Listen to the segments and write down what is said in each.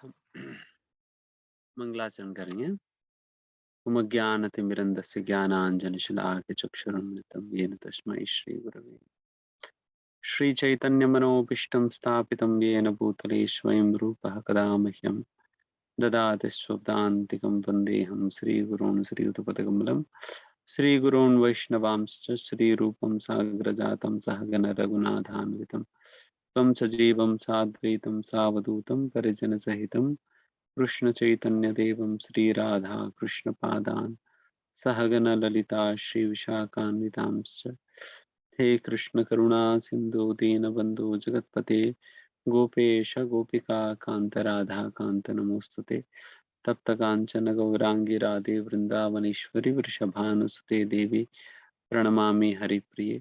हम मंगलाचरण करेंगे। ओम ज्ञानतिमिरन्दस्य ज्ञानाञ्जनशलाकचक्षुरुन्मिलितं येन तस्मै श्रीगुरवे श्रीचैतन्यमनोभीष्टं स्थापितं येन भूतले स्वयं रूपः कदा मह्यं ददाति स्वपदान्तिकं वन्देऽहं श्रीगुरून् श्रीयुतपदकमलं श्रीगुरून् वैष्णवांश्च श्रीरूपं साग्रजातं सहगण रघुनाथान्वितं तं सजीवं साद्वैतं सावधूतं परिजनसहितं कृष्ण चैतन्य देवं श्री राधा कृष्ण पादान सहगन ललिता श्री विशाखान्वितांश्च हे कृष्ण करुणा सिंधु दीनबंधु जगतपते गोपेश गोपिका कांत राधा कांत नमोस्तुते तप्त कांचन गौरांगी राधे वृंदावनेश्वरी वृषभानुसुते देवी प्रणमामि हरिप्रिये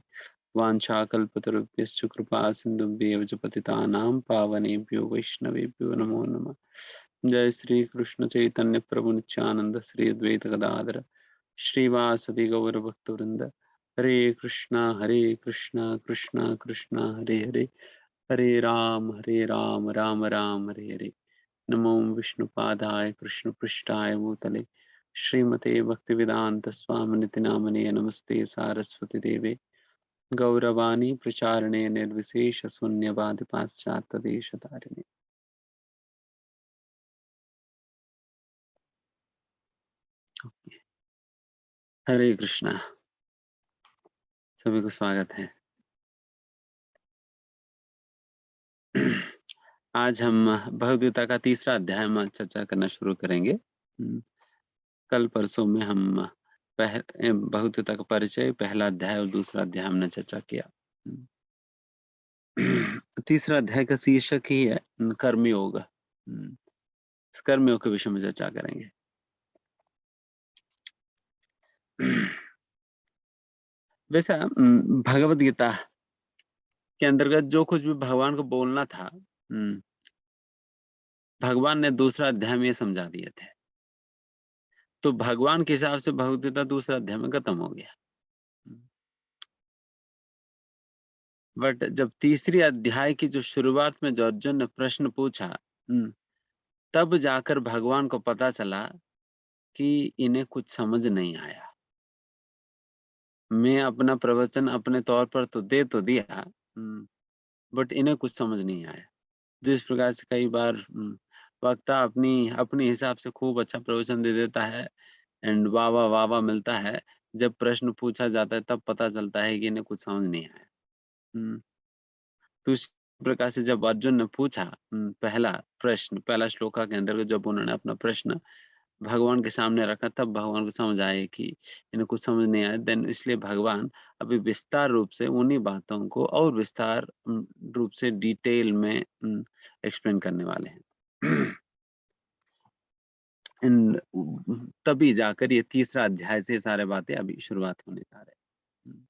वाञ्छाकल्पतरुभ्यश्च कृपा सिन्धुभ्येव च पतितानां पावनेभ्यो वैष्णवेभ्यो नमो नमः। जय श्री कृष्ण चैतन्य प्रभु नित्यानंद श्री अद्वैत गदाधर श्रीवासदि गौर भक्तवृंद हरे कृष्णा कृष्णा कृष्णा हरे हरे हरे राम राम राम हरे हरे। नमो विष्णुपादाय कृष्ण पृष्ठाय भूतले श्रीमते भक्तिवेदांत स्वामिनिति नामने नमस्ते सारस्वती देवे गौरवाणी प्रचारणे निर्विशेष शून्यवाद पाश्चात्य देश तारिणे। हरे कृष्णा, सभी को स्वागत है। आज हम भगवद्गीता का तीसरा अध्याय में चर्चा करना शुरू करेंगे। कल परसों में हम भगवद्गीता का परिचय, पहला अध्याय और दूसरा अध्याय हमने चर्चा किया। तीसरा अध्याय का शीर्षक ही है कर्मयोग। इस कर्मयोग के विषय में चर्चा करेंगे। वैसा भगवद गीता के अंतर्गत जो कुछ भी भगवान को बोलना था, भगवान ने दूसरा अध्याय में समझा दिए थे। तो भगवान के हिसाब से भगवद गीता दूसरा अध्याय में खत्म हो गया। बट जब तीसरी अध्याय की जो शुरुआत में जो अर्जुन ने प्रश्न पूछा, तब जाकर भगवान को पता चला कि इन्हें कुछ समझ नहीं आया। मैं अपना प्रवचन अपने तौर पर तो दे तो दिया, बट इन्हें कुछ समझ नहीं आया। जिस प्रकार से कई बार वक्ता अपनी हिसाब से खूब अच्छा प्रवचन दे देता है एंड वाह वाह वाह वाह मिलता है, जब प्रश्न पूछा जाता है तब पता चलता है कि इन्हें कुछ समझ नहीं आया। तो इस प्रकार से जब अर्जुन ने पूछा पहला प्रश्न, पहला श्लोका के अंतर्गत जब उन्होंने अपना प्रश्न भगवान के सामने रखा, तब भगवान को समझ आए कि इन्हें कुछ समझ नहीं आया। देन इसलिए भगवान अभी विस्तार रूप से उन्हीं बातों को और विस्तार रूप से डिटेल में एक्सप्लेन करने वाले हैं। तभी जाकर ये तीसरा अध्याय से सारे बातें अभी शुरुआत होने जा रहे हैं।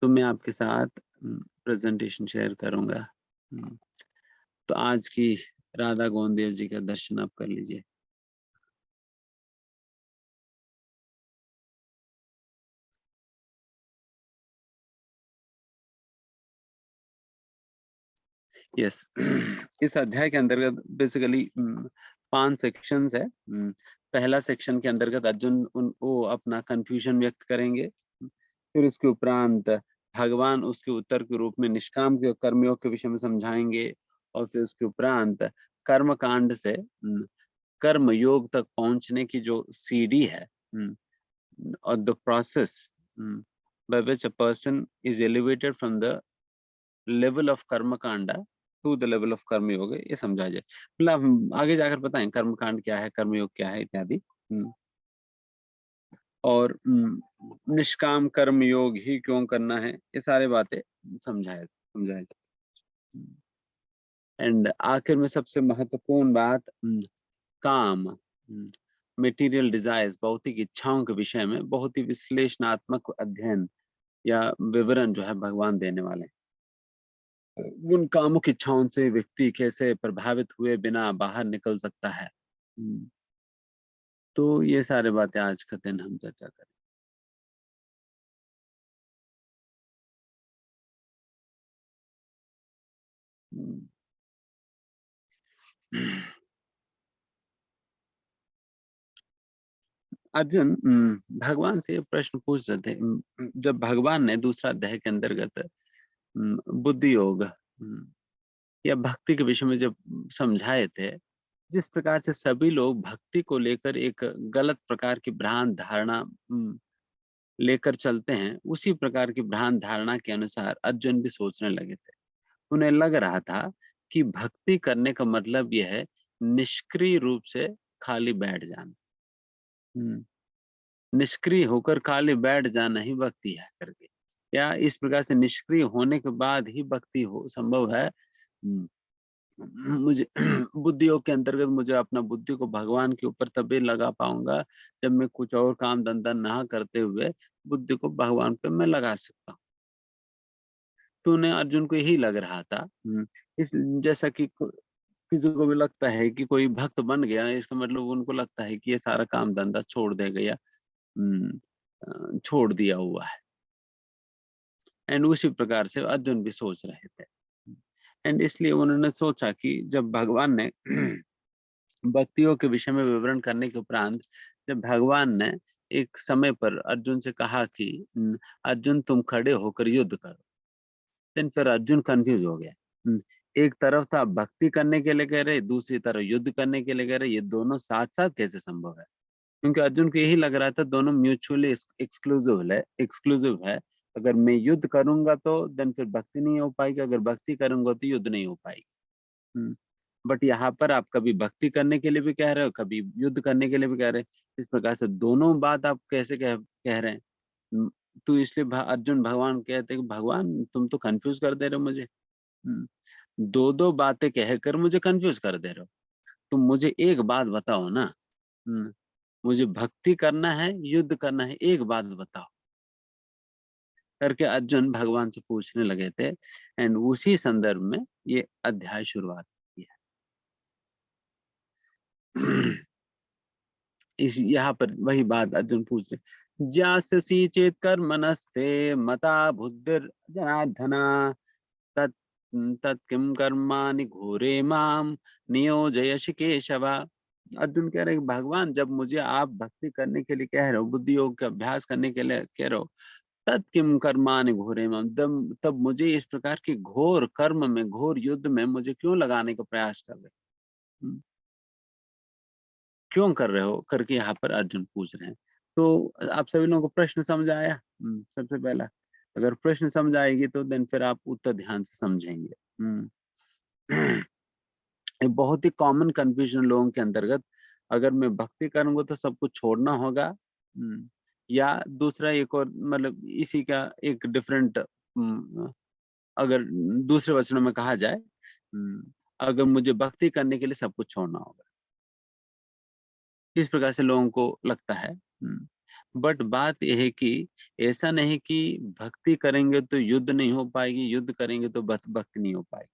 तो मैं आपके साथ प्रेजेंटेशन शेयर करूंगा। तो आज की राधा गोविंद जी का दर्शन आप कर लीजिए। यस। इस अध्याय के अंतर्गत बेसिकली 5 सेक्शंस है। पहला सेक्शन के अंतर्गत अर्जुन वो अपना कंफ्यूजन व्यक्त करेंगे। फिर उसके उपरांत भगवान उसके उत्तर के रूप में निष्काम के कर्मयोग के विषय में समझाएंगे, और फिर उसके उपरांत कर्म कांड से कर्म योग तक पहुंचने की जो सीढ़ी है, or the process by which a person is elevated from the level of karma kanda to the level of कर्म योग, ये समझा जाए। मतलब हम आगे जाकर बताएं कर्म कांड क्या है, कर्म योग क्या है इत्यादि। और निष्काम कर्म योग ही क्यों करना है, ये सारे बातें समझाए एंड आखिर में सबसे महत्वपूर्ण बात काम, मटेरियल डिजायर्स, भौतिक इच्छाओं के विषय में बहुत ही विश्लेषणात्मक अध्ययन या विवरण जो है भगवान देने वाले हैं। उन कामुक इच्छाओं से व्यक्ति कैसे प्रभावित हुए बिना बाहर निकल सकता है। तो ये सारे बातें आज का दिन हम चर्चा करें। अर्जुन भगवान से ये प्रश्न पूछ रहे थे जब भगवान ने दूसरा अध्याय के अंतर्गत बुद्धि योग या भक्ति के विषय में जब समझाए थे, जिस प्रकार से सभी लोग भक्ति को लेकर एक गलत प्रकार की भ्रांत धारणा लेकर चलते हैं, उसी प्रकार की भ्रांत धारणा के अनुसार अर्जुन भी सोचने लगे थे। उन्हें लग रहा था कि भक्ति करने का मतलब यह है निष्क्रिय रूप से खाली बैठ जाना। हुँ। निष्क्रिय होकर खाली बैठ जाना ही भक्ति है करके, या इस प्रकार से निष्क्रिय होने के बाद ही भक्ति हो संभव है। मुझे बुद्धि योग के अंतर्गत मुझे अपना बुद्धि को भगवान के ऊपर तभी लगा पाऊंगा जब मैं कुछ और काम धंधा ना करते हुए बुद्धि को भगवान पे मैं लगा सकता हूँ। तो उन्हें अर्जुन को यही लग रहा था। इस जैसा कि किसी को भी लगता है कि कोई भक्त बन गया, इसका मतलब उनको लगता है कि ये सारा काम धंधा छोड़ देगा या हम्म, छोड़ दिया हुआ है। एंड उसी प्रकार से अर्जुन भी सोच रहे थे। एंड इसलिए उन्होंने सोचा कि जब भगवान ने भक्तियों के विषय में विवरण करने के उपरांत जब भगवान ने एक समय पर अर्जुन से कहा कि अर्जुन तुम खड़े होकर युद्ध करो, देन फिर अर्जुन कंफ्यूज हो गया। एक तरफ था भक्ति करने के लिए कह रहे, दूसरी तरफ युद्ध करने के लिए कह रहे, ये दोनों साथ साथ कैसे संभव है? क्योंकि अर्जुन को यही लग रहा था दोनों म्यूचुअली एक्सक्लूसिव है। अगर मैं युद्ध करूंगा तो देन फिर भक्ति नहीं हो पाएगी, अगर भक्ति करूंगा तो युद्ध नहीं हो पाएगी। बट यहाँ पर आप कभी भक्ति करने के लिए भी कह रहे हो, कभी युद्ध करने के लिए भी कह रहे हैं। इस प्रकार से दोनों बात आप कैसे कह रहे हैं? उम, तो इसलिए अर्जुन भगवान कहते हैं कि भगवान तुम तो कंफ्यूज कर दे रहे हो मुझे। हुँ, 2-2 बातें कहकर मुझे कंफ्यूज कर दे रहे हो। तुम मुझे एक बात बताओ ना। हुँ, मुझे भक्ति करना है, युद्ध करना है, एक बात बताओ। करके अर्जुन भगवान से पूछने लगे थे। एंड उसी संदर्भ में ये अध्याय शुरुआत की है। इस यहाँ पर वही बात अर्जुन पूछ रहे, ज्यास्यसि चेत कर्मणस्ते मता बुद्धिर जनार्दन तत् तत् किम कर्माणि घोरे माम नियोजयसि केशव। अर्जुन कह रहे हैं कि भगवान जब मुझे आप भक्ति करने के लिए कह रहे हो, बुद्धि योग का अभ्यास करने के लिए कह रहे हो, तत् किम कर्माणि घोरे माम, तब मुझे इस प्रकार की घोर कर्म में, घोर युद्ध में मुझे क्यों लगाने का प्रयास कर रहे हो? क्यों कर रहे हो? करके यहाँ पर अर्जुन पूछ रहे हैं। तो आप सभी लोगों को प्रश्न समझ आया? सबसे पहला, अगर प्रश्न समझ आएगी तो देन फिर आप उत्तर ध्यान से समझेंगे। हुँ। ये बहुत ही कॉमन कन्फ्यूजन लोगों के अंतर्गत, अगर मैं भक्ति करूँगा तो सब कुछ छोड़ना होगा। या दूसरा एक और मतलब इसी का एक डिफरेंट अगर दूसरे वचनों में कहा जाए, अगर मुझे भक्ति करने के लिए सब कुछ छोड़ना होगा। इस प्रकार से लोगों को लगता है। बट बात ये है कि ऐसा नहीं कि भक्ति करेंगे तो युद्ध नहीं हो पाएगी, युद्ध करेंगे तो बस भक्ति नहीं हो पाएगी।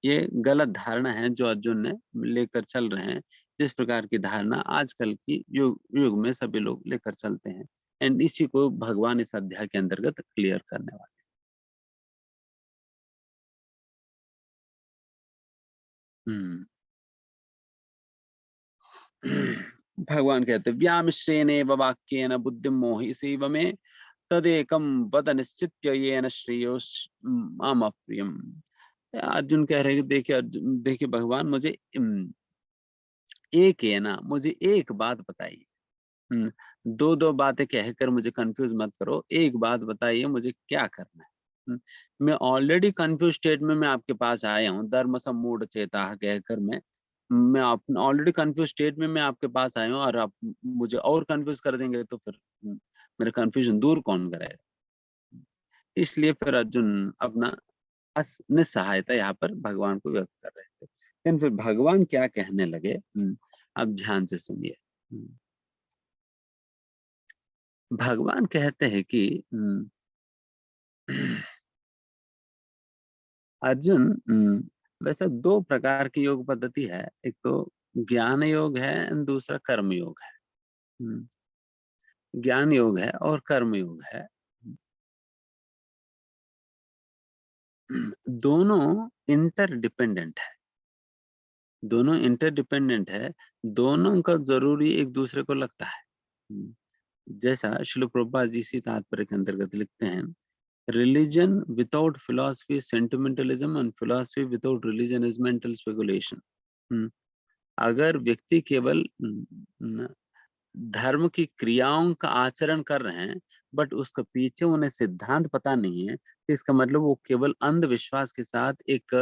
ये गलत धारणा है जो अर्जुन ने लेकर चल रहे हैं। जिस प्रकार की धारणा आजकल की युग युग में सभी लोग लेकर चलते हैं। एंड इसी को भगवान इस अध्याय के अंतर्गत क्लियर करने वाले हैं। भगवान कहते व्यामिश्रेणेव वाक्येन बुद्धिं मोहिसीव मे तदेकं वद निश्चित्य येन श्रेयोस् माम अप्रियम। अर्जुन कह रहे हैं कि देखिए भगवान मुझे एक है ना, मुझे एक बात बताइए। 2-2 बातें कहकर मुझे कन्फ्यूज़ मत करो, एक बात बताइए मुझे क्या करना है? मैं ऑलरेडी कन्फ्यूज़ स्टेट में मैं आपके पास आया हूँ, धर्म सम्मूढ़ चेताः कहकर मैं आप ऑलरेडी कन्फ्यूज़ स्टेट में मैं आपके पास आया हूँ और आप मुझे और कन्फ्यूज़ कर देंगे तो फिर मेरा कन्फ्यूज़न दूर कौन करेगा? इसलिए फिर अर्जुन अपना निस्सहायता यहाँ पर भगवान को व्यक्त कर रहे थे। लेकिन फिर भगवान क्या कहने लगे, आप ध्यान से सुनिए। हुँ, भगवान कहते हैं कि अर्जुन वैसे 2 प्रकार की योग पद्धति है। एक तो ज्ञान योग है एंड दूसरा कर्म योग है। हुँ, ज्ञान योग है और कर्म योग है। दोनों इंटरडिपेंडेंट है। दोनों इंटरडिपेंडेंट है, दोनों का ज़रूरी एक दूसरे को लगता है। हुँ, जैसा श्रील प्रभुपाद जी इसी तात्पर्य के अंतर्गत लिखते हैं, religion without philosophy is sentimentalism and philosophy without religion is mental speculation. हुँ, अगर व्यक्ति केवल न धर्म की क्रियाओं का आचरण कर रहे हैं, बट उसके पीछे उन्हें सिद्धांत पता नहीं है, तो इसका मतलब वो केवल अंधविश्वास के साथ एक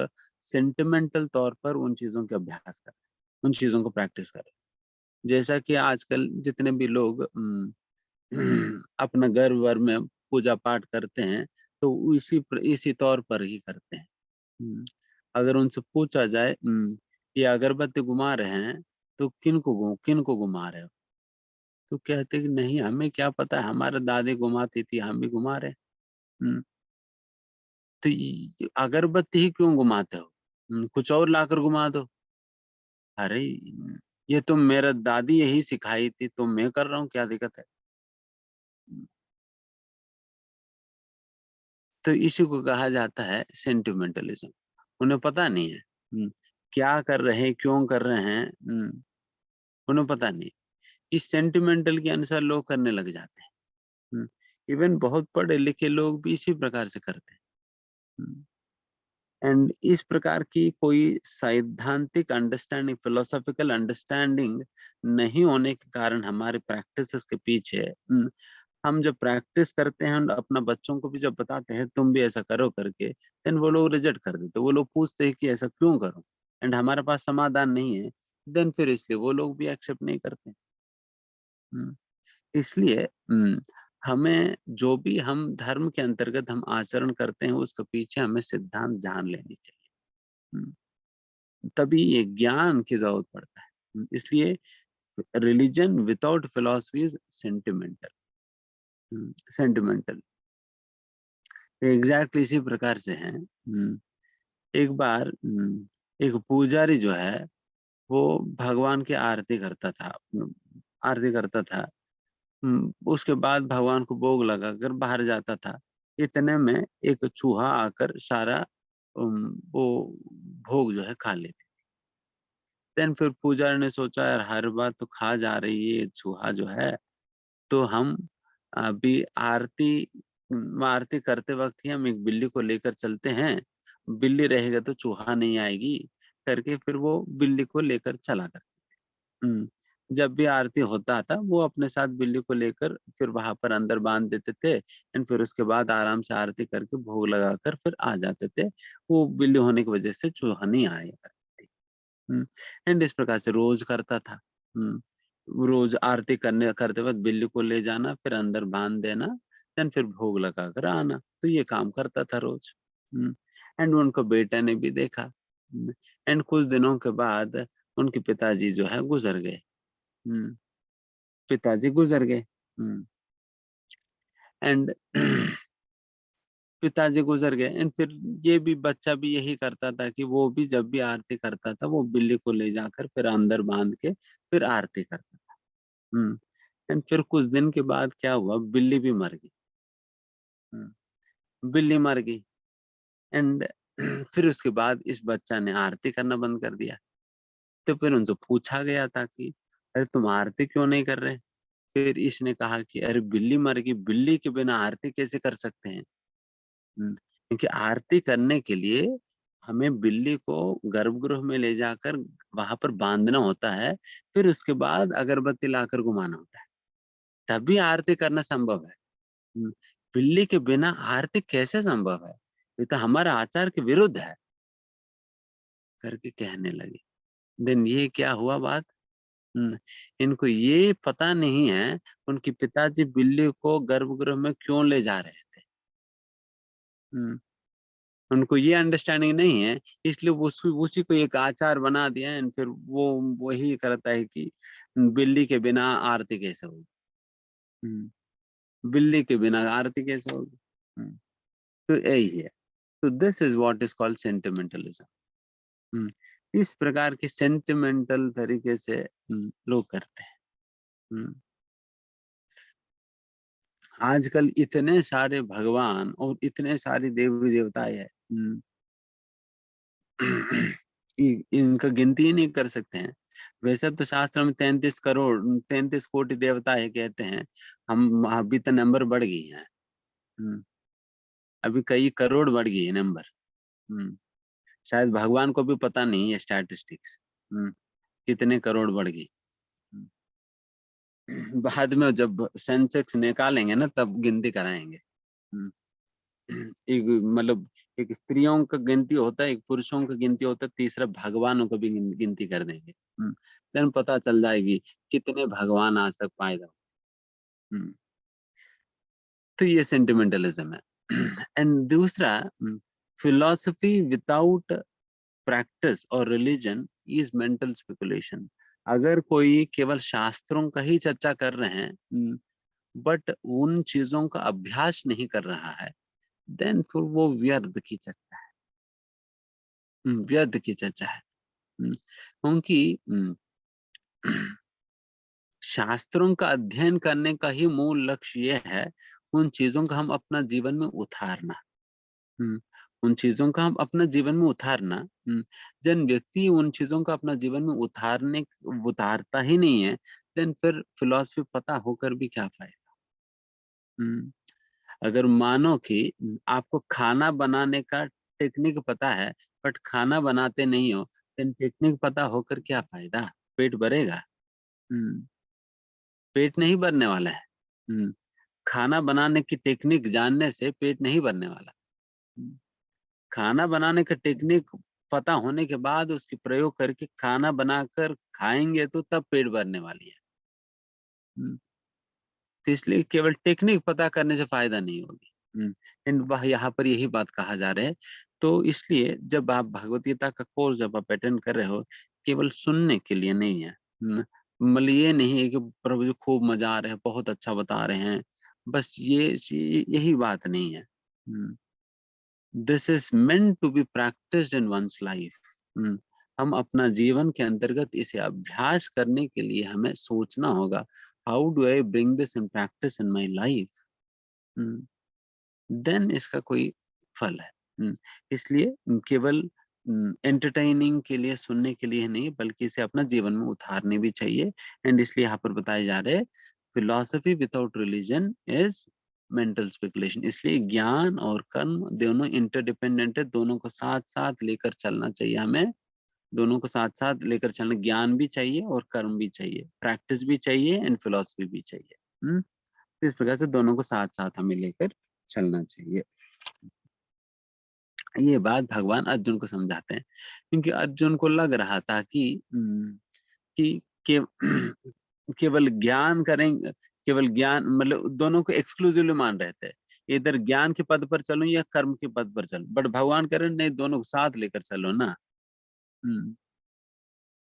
सेंटिमेंटल तौर पर उन चीज़ों का अभ्यास कर रहे हैं, उन चीज़ों को प्रैक्टिस कर रहे हैं। जैसा कि आजकल जितने भी लोग अपना घर-वर में पूजा-पाठ करते हैं, तो इसी तौर पर ही करते हैं। हुँ, अगर उनसे पूछा जाए ये अगरबत्ती घुमा रहे हैं, तो किनको घुमा रहे हो? तो कहते कि नहीं हमें क्या पता है, हमारे दादी घुमाती थी, हम भी घुमा रहे हैं। हुँ, तो इ अगरबत्ती ही क्यों घुमाते हो? कुछ और लाकर घुमा दो। अरे! ये तो मेरा दादी यही सिखाई थी, तो मैं कर रहा हूँ, क्या दिक्कत है? हुँ, तो इसी को कहा जाता है सेंटिमेंटलिज़्म। उन्हें पता नहीं है क्या कर रहे हैं, क्यों कर रहे हैं उन्हें पता नहीं। इस सेंटिमेंटल के अनुसार लोग करने लग जाते हैं। हुँ, इवन बहुत पढ़े-लिखे लोग भी इसी प्रकार से करते हैं। हुँ। एंड इस प्रकार की कोई सैद्धांतिक अंडरस्टैंडिंग फिलोसॉफिकल अंडरस्टैंडिंग नहीं होने के कारण हमारे प्रैक्टिसेस के पीछे हम जब प्रैक्टिस करते हैं और अपना बच्चों को भी जब बताते हैं तुम भी ऐसा करो करके देन वो लोग रिजेक्ट कर देते, वो लोग पूछते हैं कि ऐसा क्यों करूं एंड हमारे पास समाधान नहीं है, देन फिर इसलिए वो लोग भी एक्सेप्ट नहीं करते। हम्म, इसलिए हमें जो भी हम धर्म के अंतर्गत हम आचरण करते हैं उसके पीछे हमें सिद्धांत जान लेनी चाहिए। हम्म, तभी ये ज्ञान की ज़रूरत पड़ता है। इसलिए religion without philosophy is sentimental. Sentimental exactly इसी प्रकार से है। एक बार एक पुजारी जो है वो भगवान की आरती करता था। आरती करता था। उसके बाद भगवान को भोग लगाकर बाहर जाता था। इतने में एक चूहा आकर सारा वो भोग जो है खा लेती। देन फिर पुजारी ने सोचा यार हर बार तो खा जा रही है ये चूहा जो है, तो हम अभी आरती करते वक़्त ही हम एक बिल्ली को लेकर चलते हैं, बिल्ली रहेगा तो चूहा नहीं आएगी, करके फिर वो बिल्ली को लेकर चला करते थे। जब भी आरती होता था, वो अपने साथ बिल्ली को लेकर फिर वहाँ पर अंदर बाँध देते थे एंड फिर उसके बाद आराम से आरती करके भोग लगाकर फिर आ जाते थे। वो बिल्ली होने की वजह से चूहा नहीं आएगा। हुँ, एंड इस प्रकार से रोज़ करता था। हुँ, रोज़ आरती करते वक़्त बिल्ली को ले जाना, फिर अंदर बाँध देना, देन फिर भोग लगाकर आना। तो ये काम करता था रोज़। हुँ, एंड उनको बेटे ने भी देखा। एंड कुछ दिनों के बाद उनके पिताजी जो है गुज़र गए। हुँ, पिताजी गुज़र गए। हुँ, एंड पिताजी गुज़र गए एंड फिर ये भी बच्चा भी यही करता था कि वो भी जब भी आरती करता था, वो बिल्ली को ले जाकर फिर अंदर बाँध के फिर आरती करता था। हुँ, एंड फिर कुछ दिन के बाद क्या हुआ, बिल्ली भी मर गई। हुँ, बिल्ली मर गई एंड फिर उसके बाद इस बच्चा ने आरती करना बंद कर दिया। तो फिर उनसे पूछा गया था कि, "अरे तुम आरती क्यों नहीं कर रहे?" फिर इसने कहा कि, "अरे बिल्ली मर गई, बिल्ली के बिना आरती कैसे कर सकते हैं?" क्योंकि आरती करने के लिए हमें बिल्ली को गर्भगृह में ले जाकर वहाँ पर बाँधना होता है, फिर उसके बाद अगरबत्ती लाकर घुमाना होता है, तभी आरती करना संभव है। हुँ, बिल्ली के बिना आरती कैसे संभव है? ये तो हमारे आचार के विरुद्ध है, करके कहने लगे। देन ये क्या हुआ बात? हुँ, इनको ये पता नहीं है, उनके पिताजी बिल्ली को गर्भगृह में क्यों ले जा रहे थे। हुँ। उनको ये अंडरस्टैंडिंग नहीं है, इसलिए वो उसी उसी को एक आचार बना दिया एंड फिर वो वही करता है कि बिल्ली के बिना आरती कैसे होगी? हुँ, बिल्ली के बिना आरती कैसे होगी? हुँ, तो यही है। तो this is what is called sentimentalism. हुँ, इस प्रकार के सेंटिमेंटल तरीके से लोग करते हैं। हुँ, आजकल इतने सारे भगवान और इतने सारे देवी-देवताएँ हैं। इ इनका गिनती ही नहीं कर सकते हैं। वैसे तो शास्त्र में 33 कोटि देवता है कहते हैं। हम अभी तो नंबर बढ़ गई है। अभी कई करोड़ बढ़ गई है नंबर। शायद भगवान को भी पता नहीं है स्टैटिस्टिक्स। कितने करोड़ बढ़ गई। बाद में जब सेंसेक्स निकालेंगे ना तब गिनती कराएंगे। हम्म, एक मतलब एक स्त्रियों का गिनती होता है, एक पुरुषों का गिनती होता है, तीसरा भगवानों को भी गिनती कर देंगे। देन पता चल जाएगी कितने भगवान आज तक पैदा हुए। तो ये सेंटिमेंटलिज्म है। एंड दूसरा, फिलोसफी विदाउट प्रैक्टिस और रिलीजन इज मेंटल स्पेकुलेशन। अगर कोई केवल शास्त्रों का ही चर्चा कर रहे हैं बट उन चीजों का अभ्यास नहीं कर रहा है, देन फिर वो व्यर्थ की चर्चा है। व्यर्थ की चर्चा है। क्योंकि शास्त्रों का अध्ययन करने का ही मूल लक्ष्य ये है उन चीजों का हम अपना जीवन में उतारना। उन चीजों का हम अपना जीवन में उतारना। जन व्यक्ति उन चीजों का अपना जीवन में उतारता ही नहीं है, देन फिर फिलॉसफी पता होकर भी क्या फायदा। अगर मानो कि आपको खाना बनाने का टेक्निक पता है बट खाना बनाते नहीं हो, देन टेक्निक पता होकर क्या फायदा। पेट भरेगा? पेट नहीं भरने वाला है। खाना बनाने की टेक्निक जानने से पेट नहीं भरने वाला। खाना बनाने का टेक्निक पता होने के बाद उसकी प्रयोग करके खाना बनाकर खाएंगे तो तब पेट भरने वाली है। तो इसलिए केवल टेक्निक पता करने से फायदा नहीं होगी। एंड वह यहाँ पर यही बात कहा जा रहा है। तो इसलिए जब आप भगवत गीता का कोर्स जब आप अटेंड कर रहे हो, केवल सुनने के लिए नहीं है। मतलब ये नहीं है कि प्रभु जी खूब मजा आ रहा है, बहुत अच्छा बता रहे हैं, बस यही बात नहीं है। This is meant to be practised in one's life. हम अपना जीवन के अंतर्गत इसे अभ्यास करने के लिए हमें सोचना होगा, how do I bring this in practice in my life. Then इसका कोई फल है। इसलिए केवल एंटरटेनिंग के लिए, सुनने के लिए नहीं, बल्कि इसे अपना जीवन में उतारने भी चाहिए। एंड इसलिए यहाँ पर बताए जा रहे हैं philosophy without religion is mental speculation. इसलिए ज्ञान और कर्म दोनों इंटरडिपेंडेंट है, दोनों को साथ साथ लेकर चलना चाहिए हमें। दोनों को साथ साथ लेकर चलना, ज्ञान भी चाहिए और कर्म भी चाहिए, प्रैक्टिस भी चाहिए एंड फिलॉसफी भी चाहिए। तो इस प्रकार से दोनों को साथ साथ हमें लेकर चलना चाहिए। ये बात भगवान अर्जुन को समझाते हैं, क्योंकि अर्जुन को लग रहा था कि केवल ज्ञान करेंगे, केवल ज्ञान मतलब दोनों को एक्सक्लूसिवली मान रहे थे। इधर ज्ञान के पद पर चलो या कर्म के पद पर चलो, बट भगवान कह रहे नहीं, दोनों को साथ लेकर चलो ना।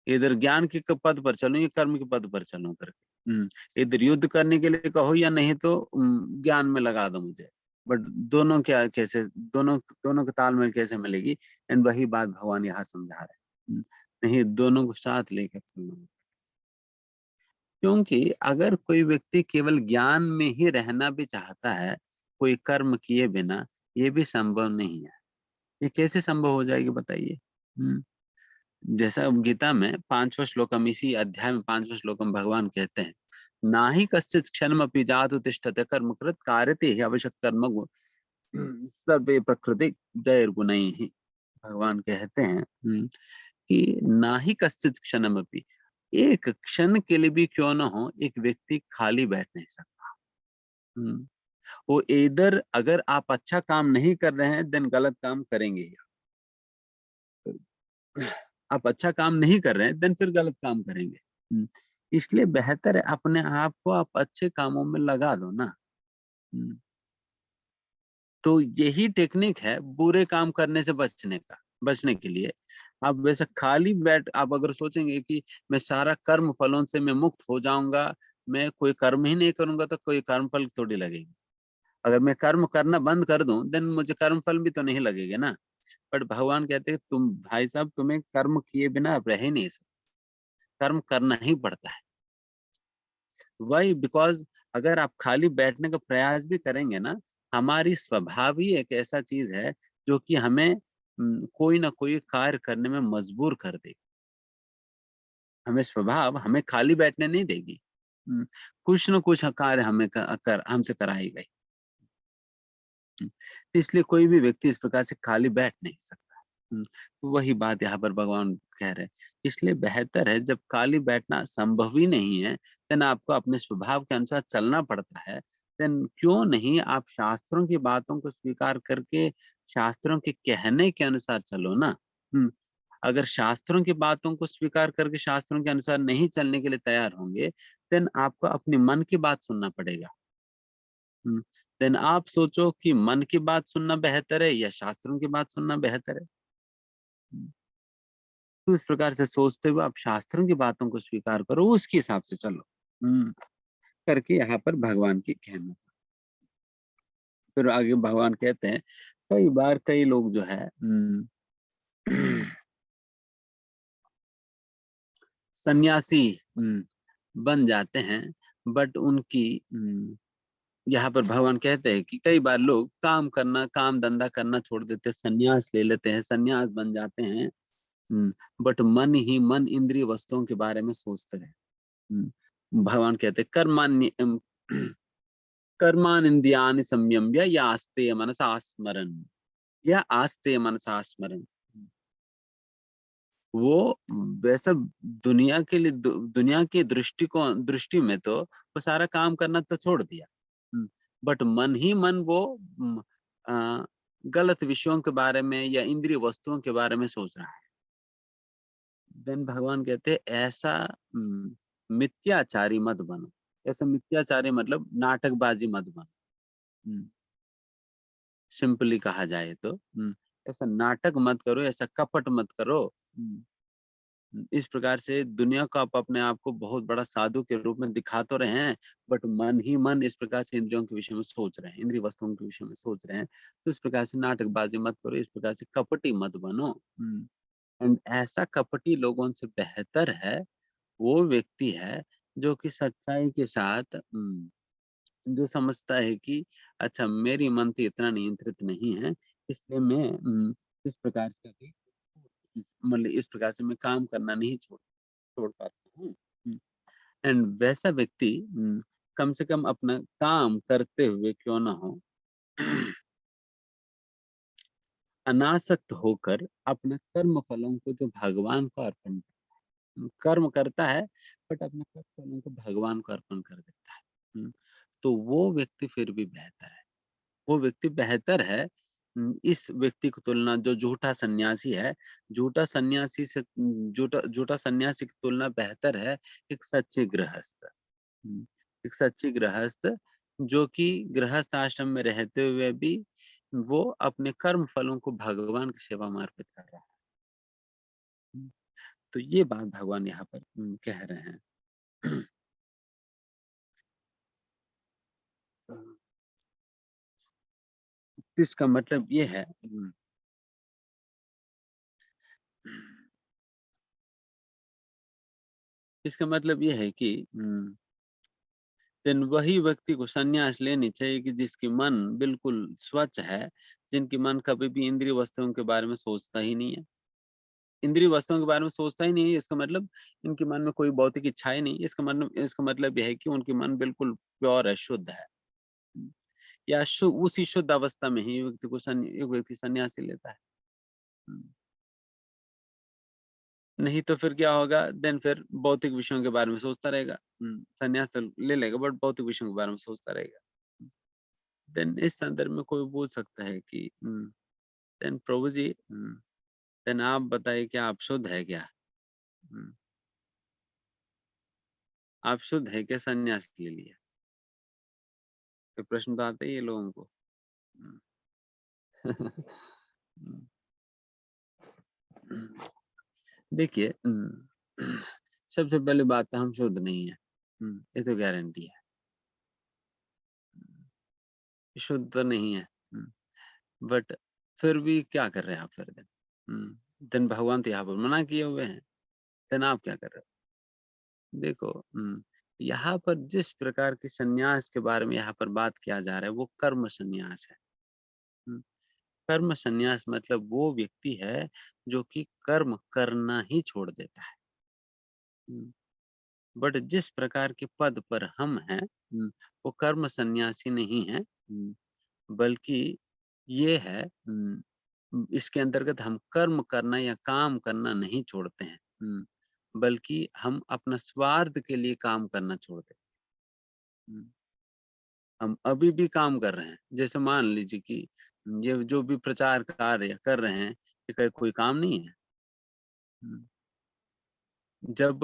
इधर ज्ञान के पद पर चलो या कर्म के पद पर चलो करके। इधर युद्ध करने के लिए कहो या नहीं तो ज्ञान में लगा दो मुझे। बट दोनों क्या कैसे, दोनों दोनों का तालमेल कैसे मिलेगी। एंड वही बात भगवान यहाँ समझा रहे हैं। नहीं, दोनों को साथ लेकर चलना। क्योंकि अगर कोई व्यक्ति केवल ज्ञान में ही रहना भी चाहता है, कोई कर्म किए बिना, ये भी संभव नहीं है। ये कैसे संभव हो जाएगी बताइए। जैसा गीता में 5वां श्लोकम, इसी अध्याय में 5वां श्लोकम भगवान कहते हैं, ना ही कश्चित् क्षणमपि जातु तिष्ठते कर्मकृत् कारयते हि आवश्यक कर्म सर्वे प्रकृति जैर्गुणैः। भगवान कहते हैं कि ना ही कश्चित् क्षणमपि, एक क्षण के लिए भी क्यों ना हो, एक व्यक्ति खाली बैठ नहीं सकता। वो इधर अगर आप अच्छा काम नहीं कर रहे हैं, देन गलत काम करेंगे ही। आप अच्छा काम नहीं कर रहे हैं, देन फिर गलत काम करेंगे। इसलिए बेहतर है अपने आप को आप अच्छे कामों में लगा दो ना। तो यही टेक्निक है बुरे काम करने से बचने के लिए। आप वैसे खाली बैठ, आप अगर सोचेंगे कि मैं सारा कर्म फलों से मैं मुक्त हो जाऊंगा, मैं कोई कर्म ही नहीं करूंगा, तो कोई कर्म फल थोड़ी लगेगी। अगर मैं कर्म करना बंद कर दूं, देन मुझे कर्म फल भी तो नहीं लगेगा ना। बट भगवान कहते हैं तुम भाई साहब, तुम्हें कर्म किए बिना आप रह ही नहीं सकते, कर्म करना ही पड़ता है। वाई? बिकॉज अगर आप खाली बैठने का प्रयास भी करेंगे ना, हमारी स्वभाव ही एक ऐसा चीज है जो कि हमें कोई ना कोई कार्य करने में मजबूर कर देगी। हमें स्वभाव हमें खाली बैठने नहीं देगी। कुछ न कुछ कार्य हमें हमसे कराएगा ही। इसलिए कोई भी व्यक्ति इस प्रकार से खाली बैठ नहीं सकता। तो वही बात यहाँ पर भगवान कह रहे हैं। इसलिए बेहतर है जब खाली बैठना संभव ही नहीं है, देन आपको अपने स्वभाव के अनुसार चलना पड़ता है। देन क्यों नहीं आप शास्त्रों की बातों को स्वीकार करके शास्त्रों के कहने के अनुसार चलो ना। हुँ, अगर शास्त्रों की बातों को स्वीकार करके शास्त्रों के अनुसार नहीं चलने के लिए तैयार होंगे, देन आपको अपने मन की बात सुनना पड़ेगा। हुँ, देन आप सोचो कि मन की बात सुनना बेहतर है या शास्त्रों की बात सुनना बेहतर है? हुँ, तो इस प्रकार से सोचते हुए आप शास्त्रों की बातों को स्वीकार करो, उसके हिसाब से चलो। हुँ, करके यहाँ पर भगवान की कहना। फिर आगे भगवान कहते हैं, कई बार कई लोग जो है सन्यासी बन जाते हैं, बट उनकी यहाँ पर भगवान कहते हैं कि कई बार लोग काम-धंधा करना छोड़ देते हैं, सन्यास ले लेते हैं, सन्यास बन जाते हैं। बट मन ही मन इंद्रिय वस्तुओं के बारे में सोचते रहे। भगवान कहते हैं कर्मानिन्द्रियाणि संयम्य या आस्ते मनसा स्मरन्। वो वैसा दुनिया की दृष्टि में तो वो सारा काम करना तो छोड़ दिया। बट मन ही मन वो अ, गलत विषयों के बारे में या इंद्रिय वस्तुओं के बारे में सोच रहा है। देन भगवान कहते हैं ऐसा मिथ्याचारी मत बनो। ऐसा मिथ्याचारी मतलब नाटकबाजी मत बनो। सिंपली कहा जाए तो ऐसा नाटक मत करो, ऐसा कपट मत करो। इस प्रकार से दुनिया को आप अपने आप को बहुत बड़ा साधु के रूप में दिखा तो रहे हैं, बट मन ही मन इस प्रकार से इंद्रियों के विषय में सोच रहे हैं, इंद्रिय वस्तुओं के विषय में सोच रहे हैं। तो इस प्रकार से नाटकबाजी मत करो, इस प्रकार से कपटी मत बनो। एंड ऐसा कपटी लोगों से बेहतर है वो व्यक्ति है जो कि सच्चाई के साथ जो समझता है कि अच्छा मेरी मन तो इतना नियंत्रित नहीं है, इसलिए मैं इस प्रकार से अभी मतलब इस प्रकार से मैं काम करना नहीं छोड़ पाता हूँ। एंड वैसा व्यक्ति कम से कम अपना काम करते हुए क्यों ना हो अनासक्त होकर अपने कर्म फलों को जो भगवान को अर्पण कर्म करता है, बट अपने कर्म फलों को भगवान को अर्पण कर देता है। तो वो व्यक्ति फिर भी बेहतर है। वो व्यक्ति बेहतर है इस व्यक्ति की तुलना जो झूठा सन्यासी है, झूठा झूठा सन्यासी की तुलना बेहतर है एक सच्चे गृहस्थ। हुँ, एक सच्ची गृहस्थ जो कि गृहस्थ आश्रम में रहते हुए भी वो अपने कर्म फलों को भगवान की सेवा में अर्पित कर रहा है। हुँ, तो ये बात भगवान यहाँ पर कह रहे हैं। इसका मतलब ये है इसका मतलब ये है कि देन वही व्यक्ति को संन्यास लेनी चाहिए कि जिसकी मन बिल्कुल स्वच्छ है, जिनकी मन कभी भी इंद्रिय वस्तुओं के बारे में सोचता ही नहीं है। इंद्रिय वस्तुओं के बारे में सोचता ही नहीं है, इसका मतलब इनके मन में कोई भौतिक इच्छाएँ नहीं, इसका मतलब ये है कि उनकी मन बिल्कुल प्योर है, शुद्ध है। हुँ, या उसी शुद्ध अवस्था में ही एक व्यक्ति सन्यासी लेता है। हुँ, नहीं तो फिर क्या होगा देन फिर भौतिक विषयों के बारे में सोचता रहेगा। सन्यास तो ले लेगा बट भौतिक विषयों के बारे में सोचता रहेगा। देन इस संदर्भ में कोई पूछ सकता है कि देन प्रभु जी देन आप बताइए क्या आप शुद्ध है क्या? हुँ, आप शुद्ध है क्या सन्यास ले लिया? ये प्रश्न तो आता ही है लोगों को। हुँ। हुँ, हुँ। देखिए सबसे पहली बात तो हम शुद्ध नहीं हैं। ये तो गारंटी है। शुद्ध तो नहीं है। बट फिर भी क्या कर रहे हैं आप फिर देन? देन भगवान तो यहाँ पर मना किए हुए हैं। देन आप क्या कर रहे हो? देखो यहाँ पर जिस प्रकार के सन्यास के बारे में यहाँ पर बात किया जा रहा है वो कर्म सन्यास है। हुँ, कर्म सन्यास मतलब वो व्यक्ति है जो कि कर्म करना ही छोड़ देता है। हुँ। बट जिस प्रकार के पद पर हम हैं, वो कर्म सन्यासी नहीं है, बल्कि ये है, इसके अंतर्गत हम कर्म करना या काम करना नहीं छोड़ते हैं, बल्कि हम अपना स्वार्थ के लिए काम करना छोड़ देते हैं। हम अभी भी काम कर रहे हैं। जैसे मान लीजिए कि ये जो भी प्रचार कार्य कर रहे हैं, ये कोई काम नहीं है। हुँ। जब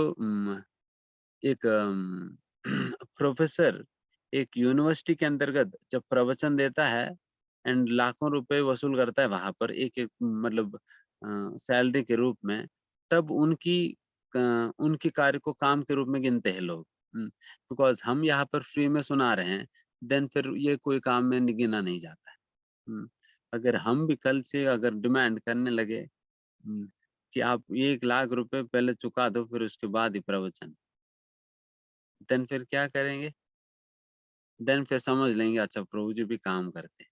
एक प्रोफ़ेसर एक यूनिवर्सिटी के अंतर्गत जब प्रवचन देता है एंड लाखों रुपए वसूल करता है वहाँ पर एक-एक मतलब सैलरी के रूप में, तब उनकी कार्य को काम के रूप में गिनते हैं लोग। बिकॉज़ हम यहाँ पर फ्री में सुना रहे हैं, देन फिर ये कोई काम में गिना नहीं जाता है। हुँ, अगर हम भी कल से अगर डिमांड करने लगे, कि आप 1 लाख रुपए पहले चुका दो फिर उसके बाद ही प्रवचन, देन फिर क्या करेंगे? देन फिर समझ लेंगे अच्छा प्रभु जी भी काम करते हैं,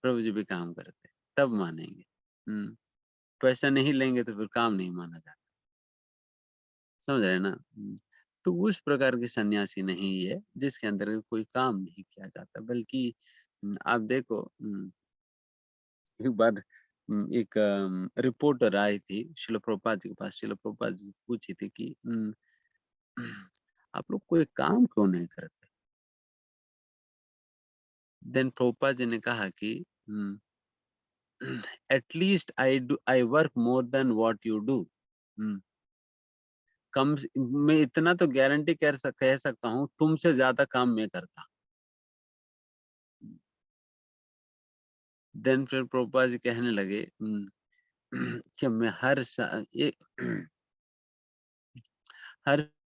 प्रभु जी भी काम करते हैं, तब मानेंगे। हुँ, पैसा नहीं लेंगे तो फिर काम नहीं माना जाता, समझ रहे हैं ना? तो उस प्रकार के सन्यासी नहीं है, जिसके अंतर्गत कोई काम नहीं किया जाता बल्कि आप देखो, एक बार एक रिपोर्टर आई थी शिल प्रभुपाद जी के पास, शिल प्रभुपाद जी से पूछी थी कि आप लोग कोई काम क्यों नहीं करते? देन प्रभुपाद जी ने कहा कि at least I work more than what you do. मैं इतना तो गारंटी कह सकता हूँ तुमसे ज्यादा काम मैं करता। देन फिर प्रभुपाद जी कहने लगे कि मैं हर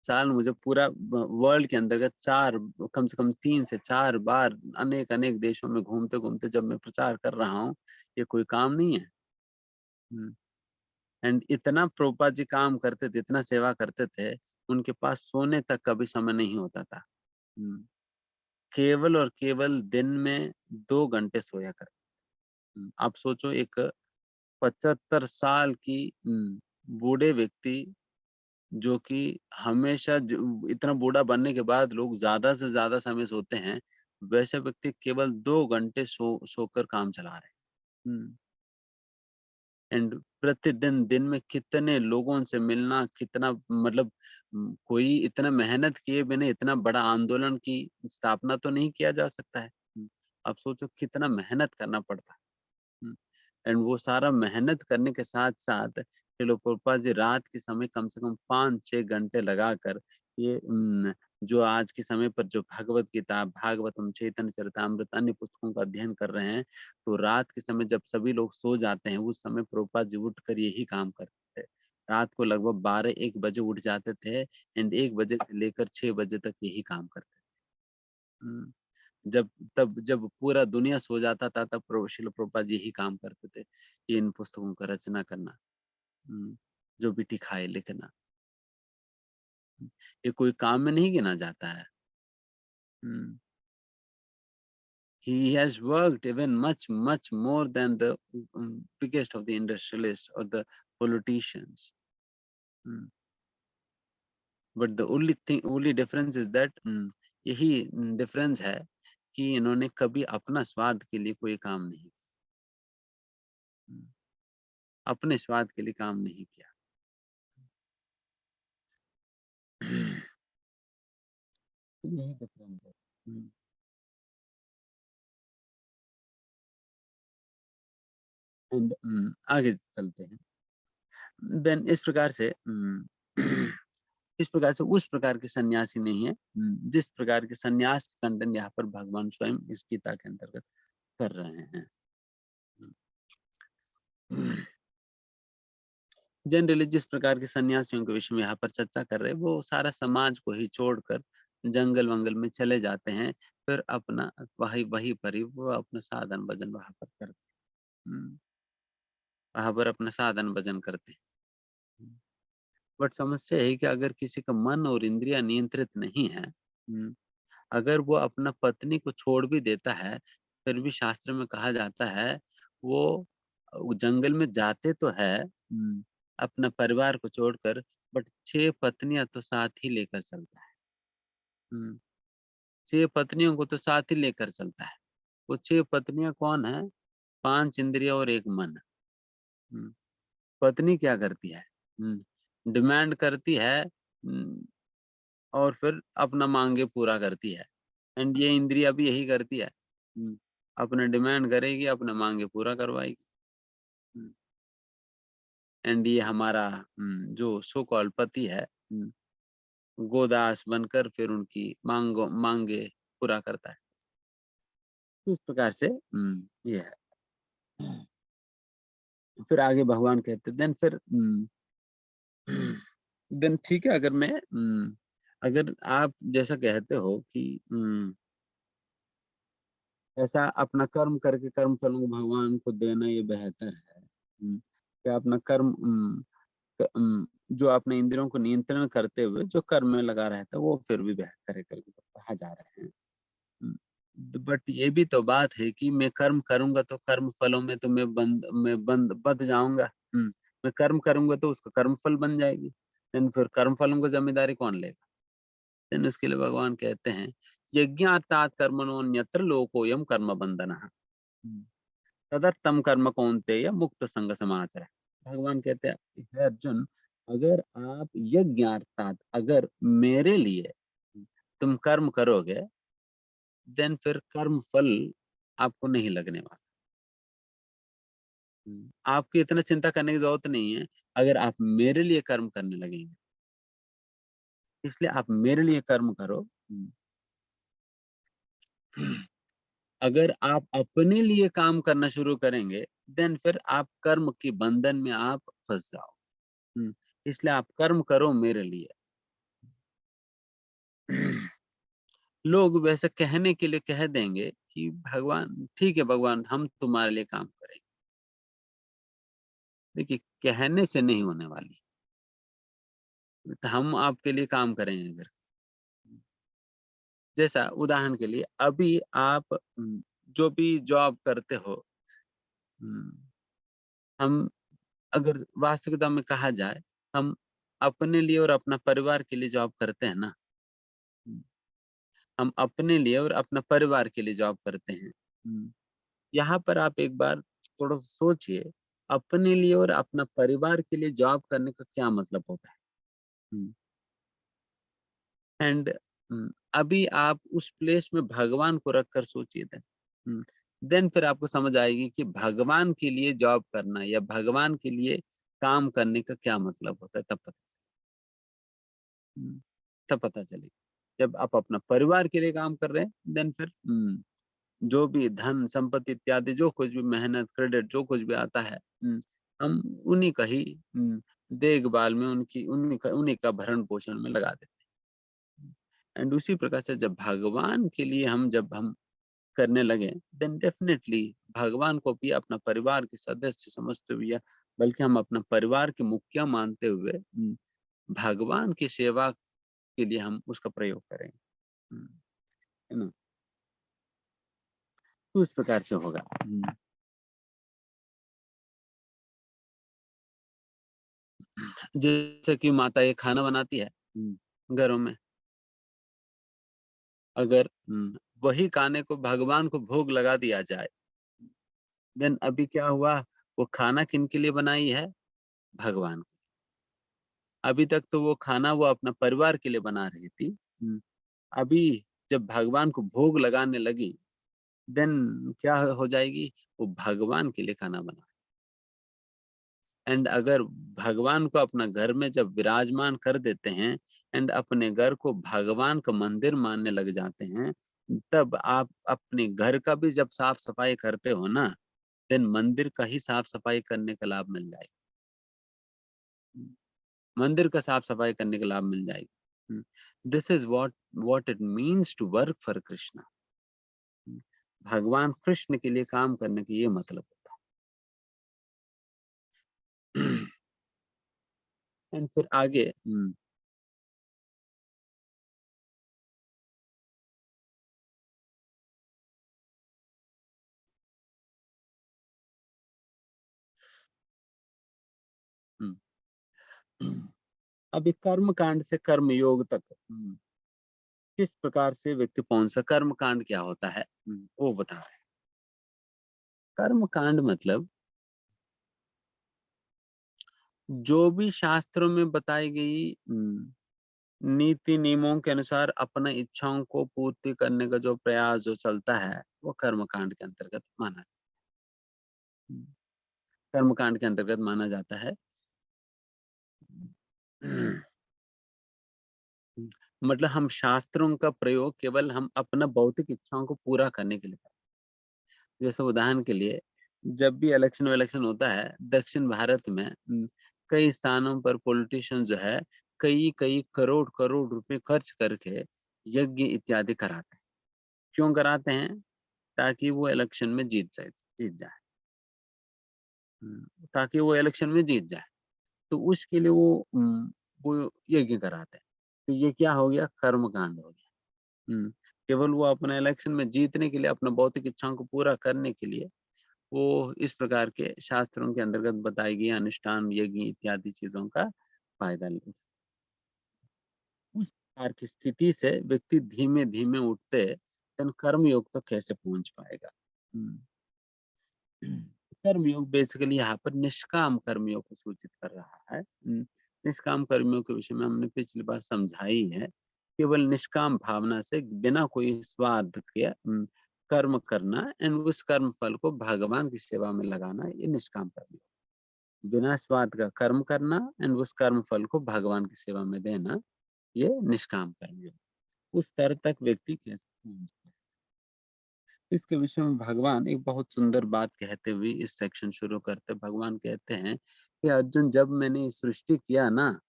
साल मुझे पूरा वर्ल्ड के अंतर्गत 4 कम से कम 3 से 4 बार अनेक-अनेक देशों में घूमते-घूमते जब मैं प्रचार कर रहा हूँ, ये कोई काम नहीं है। हुँ, एंड इतना प्रभुपाद जी काम करते थे, इतना सेवा करते थे, उनके पास सोने तक का भी समय नहीं होता था। हुँ, केवल और केवल दिन में 2 घंटे सोया करते। आप सोचो एक 75 साल की बूढ़े व्यक्ति जो कि हमेशा इतना बूढ़ा बनने के बाद लोग ज़्यादा से ज़्यादा समय सोते हैं, वैसे व्यक्ति केवल 2 घंटे सोकर काम चला रहे हैं। हुँ, एंड प्रतिदिन दिन में कितने लोगों से मिलना, कितना मतलब कोई इतना मेहनत किए बिना इतना बड़ा आंदोलन की स्थापना तो नहीं किया जा सकता है। आप सोचो कितना मेहनत करना पड़ता है। हुँ। एंड वो सारा मेहनत करने के साथ-साथ शिल प्रभुपाद जी रात के समय कम से कम 5-6 घंटे लगाकर ये जो आज के समय पर जो भगवत गीता, भागवतम, चैतन्य चरितामृत अन्य पुस्तकों का अध्ययन कर रहे हैं, तो रात के समय जब सभी लोग सो जाते हैं, उस समय प्रभुपाद जी उठकर यही काम करते थे। रात को लगभग 12-1 बजे उठ जाते थे एंड 1 बजे से लेकर 6 बजे तक यही काम करते थे। हुँ। जब पूरा दुनिया सो जाता था तब शिल प्रभुपाद जी यही काम करते थे, कि इन पुस्तकों का रचना करना, जो भी लिखा है लिखना। ये कोई काम में नहीं गिना जाता है। हुँ, he has worked even much more than the biggest of the industrialists or the politicians. Hmm, but the only difference is that यही डिफरेंस है कि इन्होंने कभी अपना स्वार्थ के लिए कोई काम नहीं किया, अपने स्वार्थ के लिए काम नहीं किया। यही डिफरेंस है। एंड आगे चलते हैं। देन इस प्रकार से इस प्रकार से उस प्रकार के सन्यासी नहीं है, जिस प्रकार के सन्यास कंटेंट यहाँ पर भगवान स्वयं इस गीता के अंतर्गत कर रहे हैं। जनरली जिस प्रकार के सन्यासियों के विषय में यहाँ पर चर्चा कर रहे हैं, वो सारा समाज को ही छोड़कर जंगल-वंगल में चले जाते हैं, फिर अपना वहीं वहीं पर ही वो अपना साधन भजन वहाँ पर करते हैं। वहाँ पर अपना साधन भजन करते हैं। बट समस्या है कि अगर किसी का मन और इंद्रियाँ नियंत्रित नहीं है, अगर वो अपना पत्नी को छोड़ भी देता है, फिर भी शास्त्र में कहा जाता है वो जंगल में जाते तो है, अपना परिवार को छोड़कर, बट 6 पत्नियाँ तो साथ ही लेकर चलता है। हुँ, 6 पत्नियों को तो साथ ही लेकर चलता है। वो 6 पत्नियाँ कौन हैं? 5 इंद्रिय और 1 मन। हुँ, पत्नी क्या करती है? डिमांड करती है, और फिर अपना माँगे पूरा करती है। एंड ये इंद्रियाँ भी यही करती है। अपना डिमांड करेगी, अपना माँगे पूरा करवाएगी। हुँ, एंड ये हमारा जो सो कॉल्ड पति है, गोदास बनकर फिर उनकी माँगे पूरा करता है। इस प्रकार से ये है। फिर आगे भगवान कहते देन फिर देन ठीक है, अगर आप जैसा कहते हो कि ऐसा अपना कर्म करके कर्म फलों को भगवान को देना ये बेहतर है। कि अपना जो अपने इंद्रियों को नियंत्रण करते हुए जो कर्म में लगा रहता है वो फिर भी बेहतर है करके सब कहा जा रहे हैं। हुँ, बट ये भी तो बात है कि मैं कर्म करूँगा तो कर्म फलों में तो मैं बँध जाऊँगा। मैं कर्म करूँगा तो उसका कर्म फल बन जाएगी। देन फिर कर्म फलों की ज़िम्मेदारी कौन लेगा? देन उसके लिए भगवान कहते हैं, यज्ञार्थात् कर्मणोऽन्यत्र लोकोऽयं कर्म बन्धनः। हुँ। तदर्थम कर्म कौन्तेय मुक्त संग समाचरः। भगवान कहते हैं, हे अर्जुन, अगर आप यज्ञार्थात् अगर मेरे लिए तुम कर्म करोगे, देन फिर कर्म फल आपको नहीं लगने वाला। आपको इतना चिंता करने की ज़रूरत नहीं है, अगर आप मेरे लिए कर्म करने लगेंगे। इसलिए आप मेरे लिए कर्म करो। अगर आप अपने लिए काम करना शुरू करेंगे, देन फिर आप कर्म के बंधन में आप फँस जाओ। इसलिए आप कर्म करो मेरे लिए। लोग वैसे कहने के लिए कह देंगे कि भगवान ठीक है भगवान हम तुम्हारे लिए काम करेंगे। देखिए कहने से नहीं होने वाली, तो हम आपके लिए काम करेंगे अगर। जैसा उदाहरण के लिए अभी आप जो भी जॉब करते हो, उम, हम अगर वास्तविकता में कहा जाए, हम अपने लिए और अपना परिवार के लिए जॉब करते हैं ना। हुँ, हम अपने लिए और अपना परिवार के लिए जॉब करते हैं। यहाँ पर आप एक बार थोड़ा सोचिए, अपने लिए और अपना परिवार के लिए जॉब करने का क्या मतलब होता है? हुँ, एंड अभी आप उस प्लेस में भगवान को रखकर सोचिए देन। हुँ, देन फिर आपको समझ आएगी कि भगवान के लिए जॉब करना या भगवान के लिए काम करने का क्या मतलब होता है, हुँ, तब पता चलेगा। जब आप अपना परिवार के लिए काम कर रहे हैं, देन फिर जो भी धन, संपत्ति इत्यादि जो कुछ भी मेहनत, क्रेडिट जो कुछ भी आता है, हम उन्हीं का ही देखभाल में उन्हीं का भरण-पोषण में लगा देते हैं। एंड उसी प्रकार से जब भगवान के लिए जब हम करने लगे, देन डेफिनिटली भगवान को भी अपना परिवार के सदस्य समझते हुए या बल्कि हम अपना परिवार के मुखिया मानते हुए भगवान की सेवा के लिए हम उसका प्रयोग करेंगे। हुँ, है ना? तो इस प्रकार से होगा। जैसे कि माता ये खाना बनाती है घरों में, अगर वही खाने को भगवान को भोग लगा दिया जाए, देन अभी क्या हुआ, वो खाना किनके लिए बनाई है? भगवान के। अभी तक तो वो खाना वो अपना परिवार के लिए बना रही थी। अभी जब भगवान को भोग लगाने लगी, देन क्या हो जाएगी? वो भगवान के लिए खाना बना, एंड अगर भगवान को अपना घर में जब विराजमान कर देते हैं एंड अपने घर को भगवान का मंदिर मानने लग जाते हैं, तब आप अपने घर का भी जब साफ-सफाई करते हो ना, देन मंदिर का ही साफ-सफाई करने का लाभ मिल जाएगा। मंदिर का साफ-सफाई करने का लाभ मिल जाएगा। This is what it means to work for Krishna. भगवान कृष्ण के लिए काम करने का ये मतलब होता है। एंड फिर आगे हुँ। अभी कर्म कांड से कर्म योग तक किस प्रकार से व्यक्ति पहुंच सकता, कर्म कांड क्या होता है, वो बता रहे हैं। कर्म कांड मतलब जो भी शास्त्रों में बताई गई नीति नियमों के अनुसार अपने इच्छाओं को पूर्ति करने का जो प्रयास जो चलता है, वो कर्म कांड के अंतर्गत माना हम्म, कर्म कांड के अंतर्गत माना जाता है। मतलब हम शास्त्रों का प्रयोग केवल हम अपना भौतिक इच्छाओं को पूरा करने के लिए करते हैं। जैसे उदाहरण के लिए जब भी इलेक्शन विलेक्शन होता है दक्षिण भारत में कई स्थानों पर पॉलिटिशियन जो है कई कई करोड़ करोड़ रुपए खर्च करके यज्ञ इत्यादि कराते हैं। क्यों कराते हैं? ताकि वो इलेक्शन में जीत जाए। ताकि वो इलेक्शन में जीत जाए। तो उसके लिए वो यज्ञ कराते हैं। तो ये क्या हो गया? कर्मकांड हो गया। केवल वो अपने इलेक्शन में जीतने के लिए, अपना भौतिक इच्छाओं को पूरा करने के लिए, वो इस प्रकार के शास्त्रों के अंतर्गत बताई गई अनुष्ठान, यज्ञ इत्यादि चीज़ों का फ़ायदा ले उस प्रकार की स्थिति से व्यक्ति धीमे-धीमे उठते, देन कर्म योग तक कैसे पहुँच पाएगा? हुँ। कर्मयोग बेसिकली यहाँ पर निष्काम कर्मियों को सूचित कर रहा है। निष्काम कर्मियों के विषय में हमने पिछली बार समझा ही है। केवल निष्काम भावना से बिना कोई स्वार्थ के कर्म करना एंड उस कर्म फल को भगवान की सेवा में लगाना, ये निष्काम कर्मयोग। बिना स्वार्थ का कर्म करना एंड उस कर्म फल को भगवान की सेवा में देना, ये निष्काम कर्मयोग। उस स्तर तक व्यक्ति कैसे पहुँचता है? इसके विषय में भगवान एक बहुत सुंदर बात कहते हुए इस सेक्शन शुरू करते भगवान कहते हैं कि अर्जुन, जब मैंने ये सृष्टि किया ना,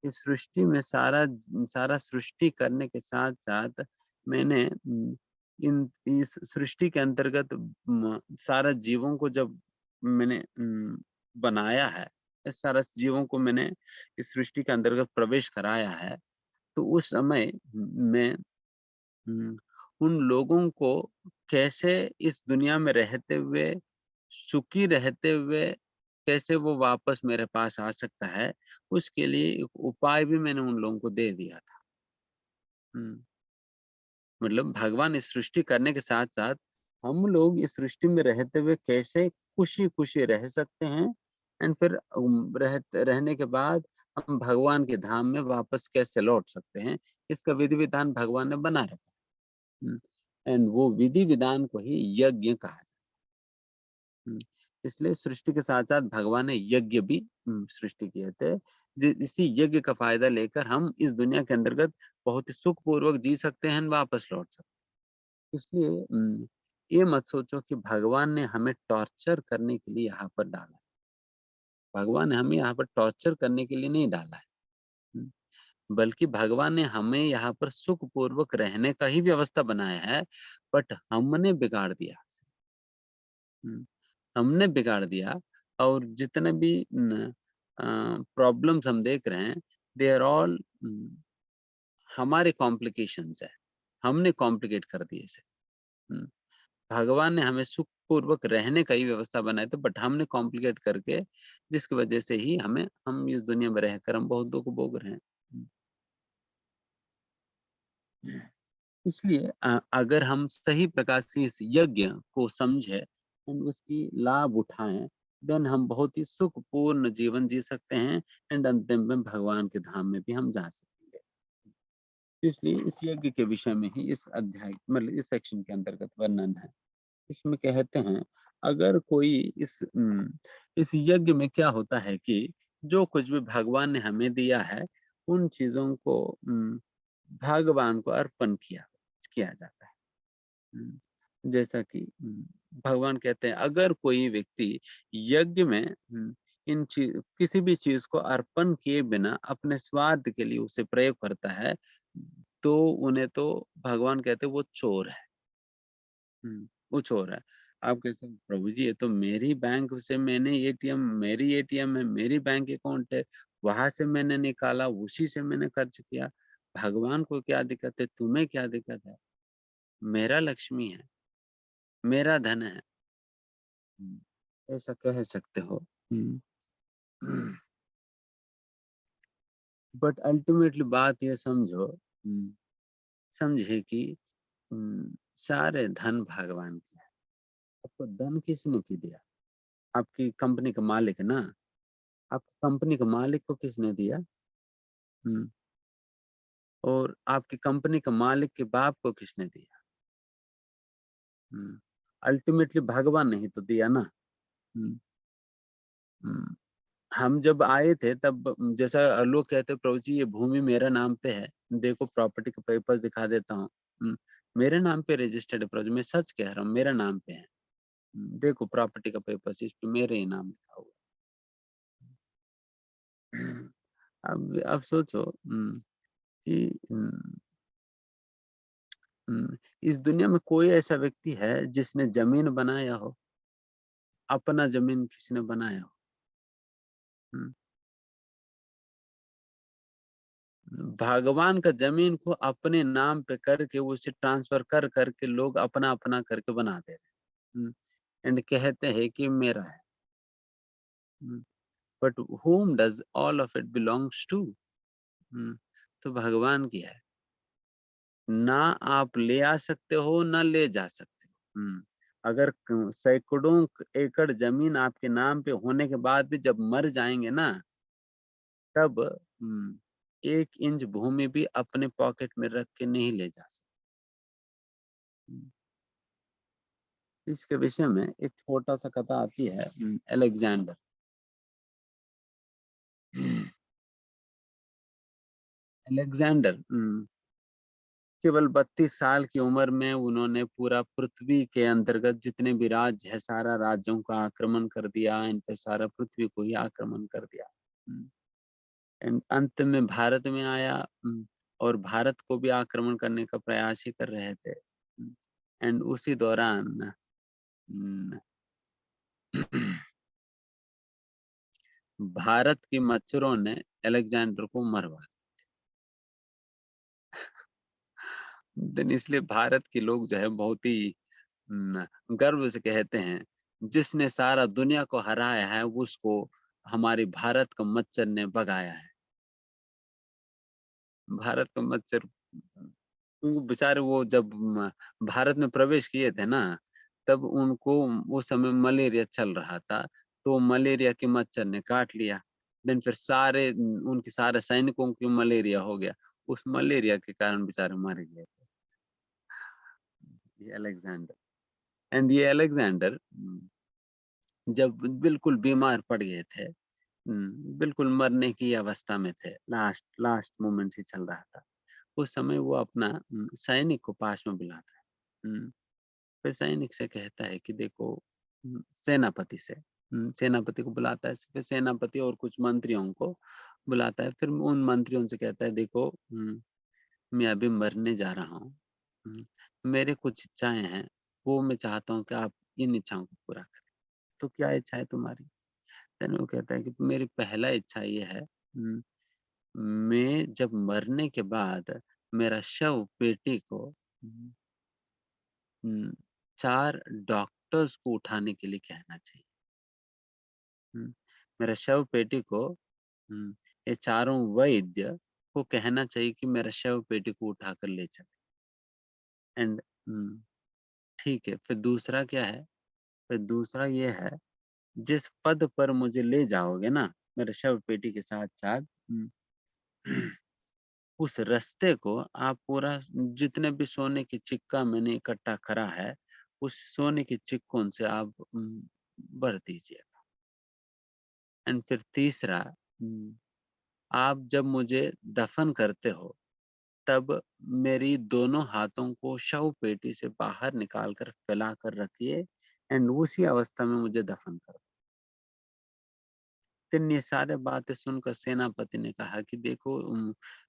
इस सृष्टि में सारा सारा सृष्टि करने के साथ साथ मैंने इन इस सृष्टि के अंतर्गत सारा जीवों को जब मैंने बनाया है, इस सारा जीवों को मैंने इस सृष्टि के अंतर्गत प्रवेश कराया है, तो उस समय मैं हुँ। उन लोगों को कैसे इस दुनिया में रहते हुए, सुखी रहते हुए, कैसे वो वापस मेरे पास आ सकता है, उसके लिए एक उपाय भी मैंने उन लोगों को दे दिया था। हुँ। मतलब भगवान इस सृष्टि करने के साथ-साथ हम लोग इस सृष्टि में रहते हुए कैसे खुशी-खुशी रह सकते हैं एंड फिर रहने के बाद हम भगवान के धाम में वापस कैसे लौट सकते हैं, इसका विधि-विधान भगवान ने बना रखा है। हुँ, एंड वो विधि-विधान को ही यज्ञ कहा जाता है। इसलिए सृष्टि के साथ-साथ भगवान ने यज्ञ भी सृष्टि किए थे। इसी यज्ञ का फ़ायदा लेकर हम इस दुनिया के अंतर्गत बहुत ही सुखपूर्वक जी सकते हैं, वापस लौट सकते हैं। इसलिए ये मत सोचो कि भगवान ने हमें टॉर्चर करने के लिए यहाँ पर डाला है। भगवान ने हमें यहाँ पर टॉर्चर करने के लिए नहीं डाला है। हुँ, बल्कि भगवान ने हमें यहाँ पर सुखपूर्वक रहने का ही व्यवस्था बनाया है, बट हमने बिगाड़ दिया। हुँ, हमने बिगाड़ दिया और जितने भी प्रॉब्लम्स हम देख रहे हैं, दे आर ऑल हमारे कॉम्प्लिकेशंस है। हमने कॉम्प्लिकेट कर दिए इसे। हुँ, भगवान ने हमें सुखपूर्वक रहने का ही व्यवस्था बनाया था, बट हमने कॉम्प्लिकेट करके जिसकी वजह से ही हम इस दुनिया में रहकर हम बहुत दुःख भोग रहे हैं। हुँ। इसलिए अगर हम सही प्रकार से इस यज्ञ को समझें, हम उसकी लाभ उठाएँ, देन हम बहुत ही सुखपूर्ण जीवन जी सकते हैं एंड अंतिम में भगवान के धाम में भी हम जा सकेंगे। इसलिए इस यज्ञ के विषय में ही इस अध्याय मतलब इस सेक्शन के अंतर्गत वर्णन है। इसमें कहते हैं अगर कोई इस यज्ञ में क्या होता है कि जो कुछ भी भगवान ने हमें दिया है, उन चीज़ों को भगवान को अर्पण किया किया जाता है। जैसा कि भगवान कहते हैं अगर कोई व्यक्ति यज्ञ में इन किसी भी चीज़ को अर्पण किए बिना अपने स्वार्थ के लिए उसे प्रयोग करता है, तो उन्हें तो भगवान कहते हैं वो चोर है। वो चोर है। आप कहते हैं प्रभु जी ये तो मेरी बैंक से मैंने मेरी एटीएम है, मेरी बैंक अकाउंट है, वहाँ से मैंने निकाला, उसी से मैंने खर्च किया। भगवान को क्या दिक्कत है? तुम्हें क्या दिक्कत है? मेरा लक्ष्मी है, मेरा धन है। ऐसा कह सकते हो। हुँ। बट अल्टीमेटली बात ये समझो, समझे कि सारे धन भगवान की है। आपको धन किसने की दिया? आपकी कंपनी का मालिक ना, आपकी कंपनी के मालिक को किसने दिया? हुँ, और आपकी कंपनी के मालिक के बाप को किसने दिया? हुँ, अल्टीमेटली भगवान ने ही तो दिया ना। हुँ, हुँ। हम जब आए थे तब जैसा लोग कहते हैं, प्रभु जी ये भूमि मेरा नाम पे है, देखो प्रॉपर्टी के पेपर्स दिखा देता हूँ। मेरे नाम पे रजिस्टर्ड है प्रभु जी, मैं सच कह रहा हूँ, मेरा नाम पे है। देखो प्रॉपर्टी का पेपर्स, इस पे मेरे ही नाम लिखा हुआ है। अब सोचो कि इस दुनिया में कोई ऐसा व्यक्ति है जिसने ज़मीन बनाया हो? अपना ज़मीन किसने बनाया हो? हुँ, भगवान का ज़मीन को अपने नाम पे करके उसे ट्रांसफ़र कर के लोग अपना-अपना करके बना दे रहे हैं। एंड कहते हैं कि मेरा है। हुँ, but whom does all of it belongs to? हुँ, तो भगवान की है। ना आप ले आ सकते हो, ना ले जा सकते हो। अगर क सैकड़ों एकड़ ज़मीन आपके नाम पे होने के बाद भी जब मर जाएँगे ना, तब 1 इंच भूमि भी अपने पॉकेट में रख के नहीं ले जा सकते। हुँ, इसके विषय में एक छोटा-सा कथा आती है, अलेक्जेंडर। अलेक्जेंडर केवल 32 साल की उम्र में उन्होंने पूरा पृथ्वी के अंतर्गत जितने भी राज्य है, सारा राज्यों का आक्रमण कर दिया, इनफैक्ट सारा पृथ्वी को ही आक्रमण कर दिया। हुँ, एंड अंत में भारत में आया, और भारत को भी आक्रमण करने का प्रयास ही कर रहे थे। एंड उसी दौरान उम, भारत के मच्छरों ने अलेक्जेंडर को मरवा देन, इसलिए भारत के लोग जो है बहुत ही गर्व से कहते हैं, जिसने सारा दुनिया को हराया है उसको हमारे भारत का मच्छर ने भगाया है। भारत का मच्छर, क्योंकि बेचारे वो जब भारत में प्रवेश किए थे ना, तब उनको उस समय मलेरिया चल रहा था, तो मलेरिया के मच्छर ने काट लिया। देन फिर सारे उनके सारे सैनिकों को मलेरिया हो गया। उस मलेरिया के कारण बेचारे मर गए थे। ये अलेक्जेंडर, एंड ये अलेक्जेंडर जब बिल्कुल बीमार पड़ गए थे, बिल्कुल मरने की अवस्था में थे, लास्ट लास्ट मोमेंट्स ही चल रहा था। उस समय वो अपना सैनिक को पास में बुलाता है। फिर सैनिक से कहता है कि देखो, सेनापति से, सेनापति को बुलाता है, फिर सेनापति और कुछ मंत्रियों को बुलाता है। फिर उन मंत्रियों से कहता है, देखो, मैं अभी मरने जा रहा हूँ। मेरे कुछ इच्छाएँ हैं, वो मैं चाहता हूँ कि आप इन इच्छाओं को पूरा करें। तो क्या इच्छा है तुम्हारी? देन वो कहता है कि मेरी पहला इच्छा ये है, मैं जब मरने के बाद मेरा शव पेटी को उम, उम, 4 डॉक्टर्स को उठाने के लिए कहना चाहिए। हुँ, मेरा शव पेटी को, ये चारों वैद्य को कहना चाहिए कि मेरा शव पेटी को उठाकर ले चलें। एंड ठीक है, फिर दूसरा क्या है? फिर दूसरा ये है, जिस पद पर मुझे ले जाओगे ना, मेरे शव पेटी के साथ-साथ, उस रास्ते को आप पूरा, जितने भी सोने की सिक्का मैंने इकट्ठा करा है, उस सोने की सिक्कों से आप भर दीजिएगा। एंड फिर तीसरा, आप जब मुझे दफ़न करते हो, तब मेरी दोनों हाथों को शव पेटी से बाहर निकाल कर फैला कर रखिए, एंड उसी अवस्था में मुझे दफ़न कर दो। फिर ये सारे बातें सुनकर सेनापति ने कहा कि देखो,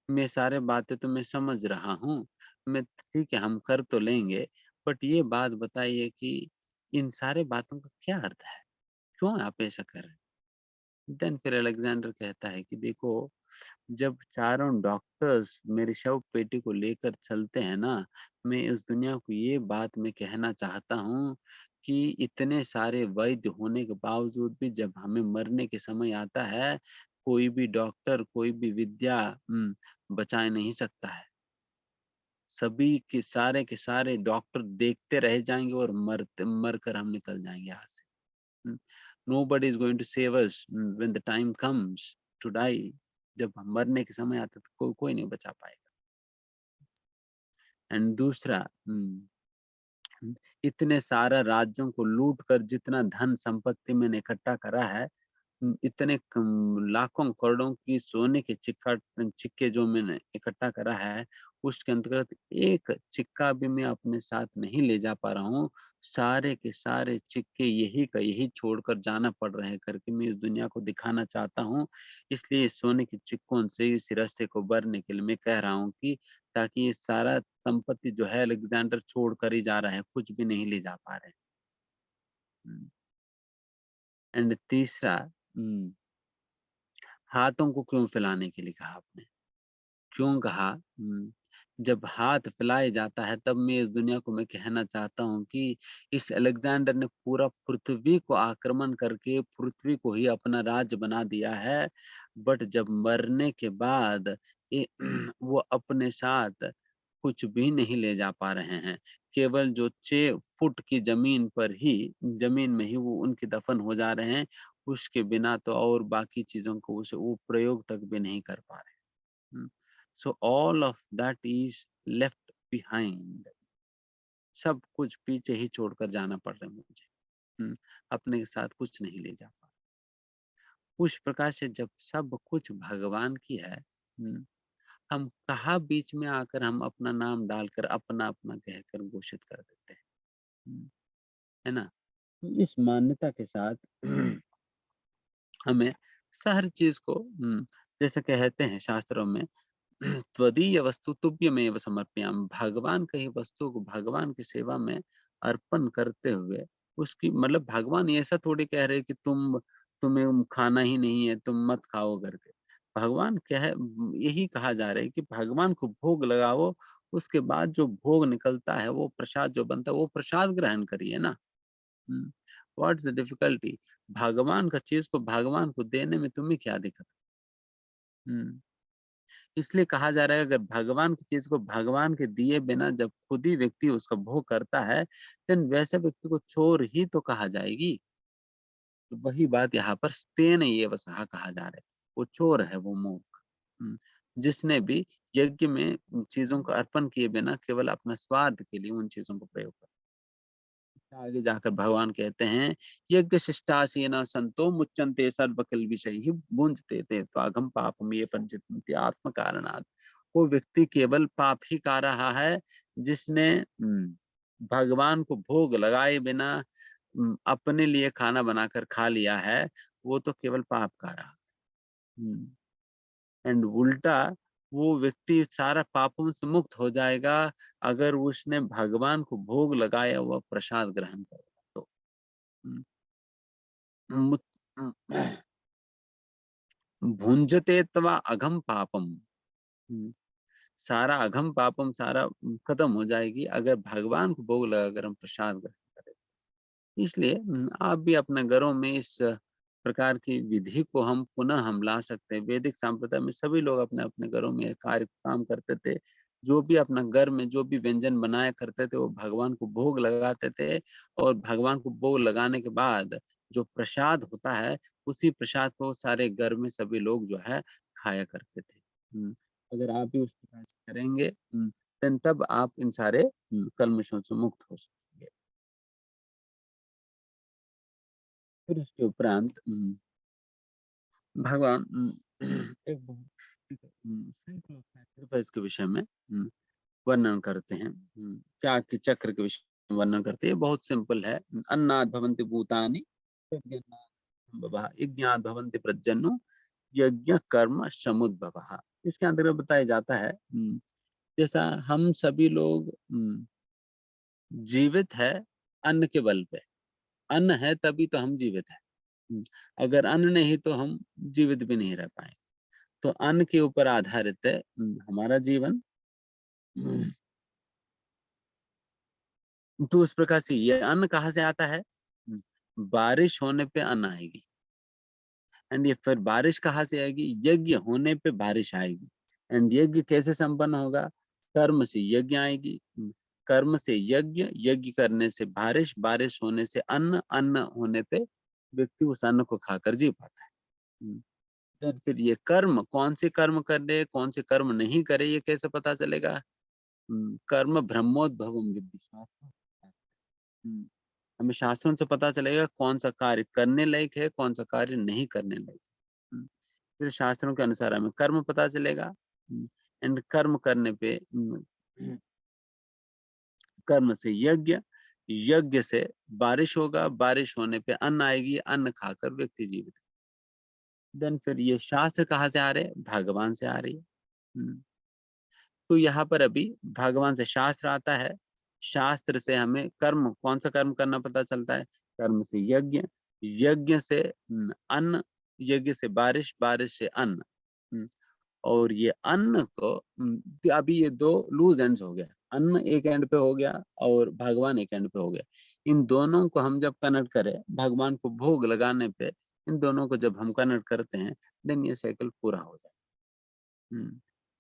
मैं सारे बातें तो मैं समझ रहा हूँ, मैं ठीक है हम कर तो लेंगे, बट ये बात बताइए कि इन सारे बातों का क्या अर्थ है? क्यों आप ऐसा कर रहे हैं? देन फिर अलेक्जेंडर कहता है कि देखो, जब चारों डॉक्टर्स मेरी शव पेटी को लेकर चलते हैं ना, मैं इस दुनिया को ये बात मैं कहना चाहता हूँ कि इतने सारे वैद्य होने के बावजूद भी जब हमें मरने के समय आता है, कोई भी डॉक्टर, कोई भी विद्या बचा नहीं सकता है। सभी के सारे डॉक्टर देखते रह जाएँगे और मरकर हम निकल जाएँगे यहाँ से। हुँ, nobody is going to save us when the time comes to die. जब हम मरने के समय आता है तो कोई नहीं बचा पाएगा। एंड दूसरा इतने सारा राज्यों को लूट कर जितना धन संपत्ति मैंने इकट्ठा करा है, इतने लाखों करोड़ों की सोने के सिक्के जो मैंने इकट्ठा करा है, उसके अंतर्गत एक सिक्का भी मैं अपने साथ नहीं ले जा पा रहा हूँ। सारे के सारे सिक्के यही का यही छोड़कर जाना पड़ रहे हैं करके मैं इस दुनिया को दिखाना चाहता हूँ। इसलिए इस सोने के सिक्कों से इस रास्ते को भरने के लिए मैं कह रहा हूँ कि ताकि ये सारा संपत्ति जो है अलेक्जेंडर छोड़ कर ही जा रहा है, कुछ भी नहीं ले जा पा रहे। हुँ, एंड तीसरा हाथों को क्यों फैलाने के लिए कहा आपने? क्यों कहा? जब हाथ फैलाया जाता है तब मैं इस दुनिया को मैं कहना चाहता हूँ कि इस अलेक्जेंडर ने पूरा पृथ्वी को आक्रमण करके पृथ्वी को ही अपना राज्य बना दिया है। बट जब मरने के बाद ए वो अपने साथ कुछ भी नहीं ले जा पा रहे हैं। केवल जो 6 फुट की ज़मीन में ही वो उनके दफ़न हो जा रहे हैं। उसके बिना तो और बाकी चीज़ों को वो प्रयोग तक भी नहीं कर पा रहे। हुँ। So all of that is left behind. सब कुछ पीछे ही छोड़कर जाना पड़ रहा है मुझे। अपने साथ कुछ नहीं ले जा पा रहा। उस प्रकार से जब सब कुछ भगवान की है, हम कहाँ बीच में आकर हम अपना नाम डालकर अपना-अपना कहकर घोषित कर देते हैं। हुँ, है ना? तो इस मान्यता के साथ हमें हर चीज़ को जैसे कहते हैं शास्त्रों में त्वदीय वस्तु तुभ्यमेव समर्पयामि। भगवान की ही वस्तु को भगवान की सेवा में अर्पण करते हुए उसकी मतलब भगवान ये ऐसा थोड़ी कह रहे हैं कि तुम्हें खाना ही नहीं है, तुम मत खाओ करके। भगवान क्या है यही कहा जा रहा है कि भगवान को भोग लगाओ, उसके बाद जो भोग निकलता है, वो प्रसाद जो बनता है, वो प्रसाद ग्रहण करिए ना। हुँ, व्हाट्स द डिफिकल्टी? भगवान का चीज़ को भगवान को देने में तुम्हें क्या दिक्कत? हुँ। इसलिए कहा जा रहा है अगर भगवान की चीज़ को भगवान के दिए बिना जब खुद ही व्यक्ति उसका भोग करता है, देन वैसे व्यक्ति को चोर ही तो कहा जाएगी। तो वही बात यहाँ पर स्तेन एव सः कहा जा रहा है। वो चोर है, वो मूर्ख। हुँ, जिसने भी यज्ञ में चीज़ों को अर्पण किए बिना केवल अपना स्वार्थ के लिए उन चीज़ों को प्रयोग कर आगे जाकर भगवान कहते हैं, "यज्ञ शिष्टासेन संतो मुच्यन्ते सर्वकिल विषयैः भुञ्जते ते त्वाघं पापं ये पंचन्ति आत्म कारणात्।" वो व्यक्ति केवल पाप ही कर रहा है, जिसने भगवान को भोग लगाए बिना अपने लिए खाना बनाकर खा लिया है, वो तो केवल पाप कर रहा है। एंड उल्टा वो व्यक्ति सारा पापों से मुक्त हो जाएगा अगर उसने भगवान को भोग लगाया हुआ प्रसाद ग्रहण करेगा तो। हुँ, मुत उम, भुञ्जते त्वा अघम पापम। हुँ, सारा अघम पापम सारा खत्म हो जाएगी अगर भगवान को भोग लगाकर हम प्रसाद ग्रहण करें। इसलिए आप भी अपने घरों में इस प्रकार की विधि को हम पुनः हम ला सकते हैं। वैदिक संप्रदाय में सभी लोग अपने-अपने घरों में काम करते थे। जो भी अपना घर में जो भी व्यंजन बनाया करते थे, वो भगवान को भोग लगाते थे और भगवान को भोग लगाने के बाद जो प्रसाद होता है, उसी प्रसाद को सारे घर में सभी लोग जो है खाया करते थे। अगर आप भी उस प्रकार से करेंगे देन तब आप इन सारे कल्मशों से मुक्त हो सकेंगे। फिर उसके उपरांत भगवान एक बहुत साइकिल ऑफ सैक्रिफाइस के विषय में वर्णन करते हैं। त्याग के चक्र के विषय में वर्णन करते हैं। ये बहुत सिंपल है। अन्नात् भवन्ति भूतानि यज्ञात् संभवः यज्ञात् भवन्ति प्रजन्यो यज्ञ कर्म समुद्भवः। इसके अंतर्गत बताया जाता है जैसा हम सभी लोग जीवित है अन्न के बल पे। अन्न है तभी तो हम जीवित हैं। हुँ, अगर अन्न नहीं तो हम जीवित भी नहीं रह पाएँगे। तो अन्न के ऊपर आधारित है हमारा जीवन। हम्म, तो उस प्रकार से ये अन्न कहाँ से आता है? बारिश होने पे अन्न आएगी। एंड ये फिर बारिश कहाँ से आएगी? यज्ञ होने पे बारिश आएगी। एंड यज्ञ कैसे संपन्न होगा? कर्म से यज्ञ आएगी। कर्म से यज्ञ, यज्ञ करने से बारिश, बारिश होने से अन्न, अन्न होने पे व्यक्ति उस अन्न को खाकर जी पाता है। हुँ। फिर ये कर्म, कौन से कर्म करे, कौन से कर्म नहीं करे, ये कैसे पता चलेगा? कर्म ब्रह्मोद्भवम विद्धि शास्त्रम। हमें शास्त्रों से पता चलेगा कौन सा कार्य करने लायक है, कौन सा कार्य नहीं करने लायक है। फिर शास्त्रों के अनुसार हमें कर्म पता चलेगा। एंड कर्म करने पे कर्म से यज्ञ, यज्ञ से बारिश होगा, बारिश होने पे अन्न आएगी, अन्न खाकर व्यक्ति जीवित। देन फिर ये शास्त्र कहाँ से आ रहे हैं? भगवान से आ रही है। हुँ। तो यहाँ पर अभी भगवान से शास्त्र आता है। शास्त्र से हमें कर्म, कौन-सा कर्म करना पता चलता है? कर्म से यज्ञ, यज्ञ से अन्न, यज्ञ से बारिश, बारिश से अन्न। हुँ, और ये अन्न को अभी ये 2 लूज़ एंड्स हो गया। अन्न एक एंड पे हो गया और भगवान एक एंड पे हो गया। इन दोनों को हम जब कनेक्ट करें, भगवान को भोग लगाने पे, इन दोनों को जब हम कनेक्ट करते हैं, देन ये साइकिल पूरा हो जाता है।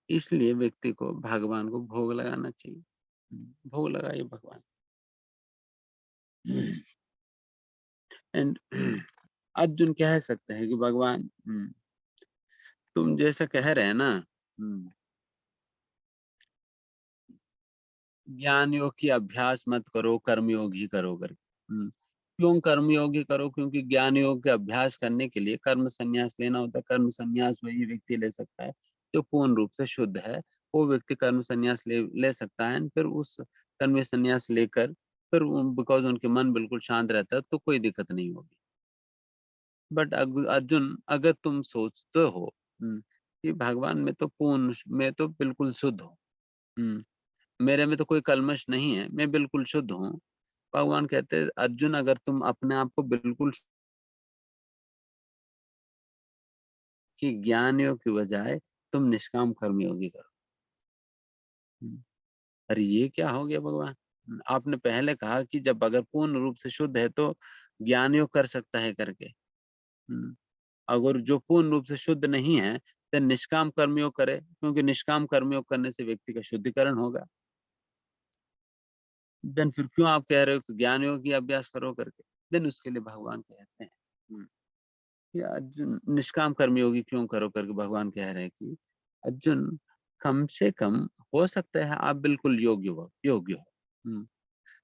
इसलिए व्यक्ति को भगवान को भोग लगाना चाहिए। भोग लगाइए भगवान। एंड अर्जुन कह सकते हैं कि भगवान, तुम जैसा कह रहे हैं ना, ज्ञान योग की अभ्यास मत करो, कर्मयोग ही करो करके। क्यों कर्मयोग ही करो? क्योंकि ज्ञान योग के अभ्यास करने के लिए कर्म संन्यास लेना होता है। कर्म संन्यास वही व्यक्ति ले सकता है जो पूर्ण रूप से शुद्ध है। वो व्यक्ति कर्म संन्यास ले सकता है। एंड फिर उस कर्म संन्यास लेकर फिर बिकॉज उनके मन बिल्कुल शांत रहता है तो कोई दिक्कत नहीं होगी। बट अर्जुन, अगर तुम सोचते हो कि भगवान मैं तो बिल्कुल शुद्ध हूँ, मेरे में तो कोई कल्मश नहीं है, मैं बिल्कुल शुद्ध हूँ। भगवान कहते हैं, अर्जुन, अगर तुम अपने आप को बिल्कुल कि ज्ञान योग की बजाय तुम निष्काम कर्म योगी करो। हुँ, अरे ये क्या हो गया भगवान? आपने पहले कहा कि जब अगर पूर्ण रूप से शुद्ध है तो ज्ञान योग कर सकता है करके। अगर जो पूर्ण रूप से शुद्ध नहीं है, तो निष्काम कर्मयोग करे, क्योंकि निष्काम कर्मयोग करने से व्यक्ति का शुद्धिकरण होगा। देन फिर क्यों आप कह रहे हो कि ज्ञान योग की अभ्यास करो करके? देन उसके लिए भगवान कहते हैं कि अर्जुन, निष्काम कर्मयोगी क्यों करो करके भगवान कह रहे हैं कि अर्जुन, कम से कम हो सकता है आप बिल्कुल योग्य हो।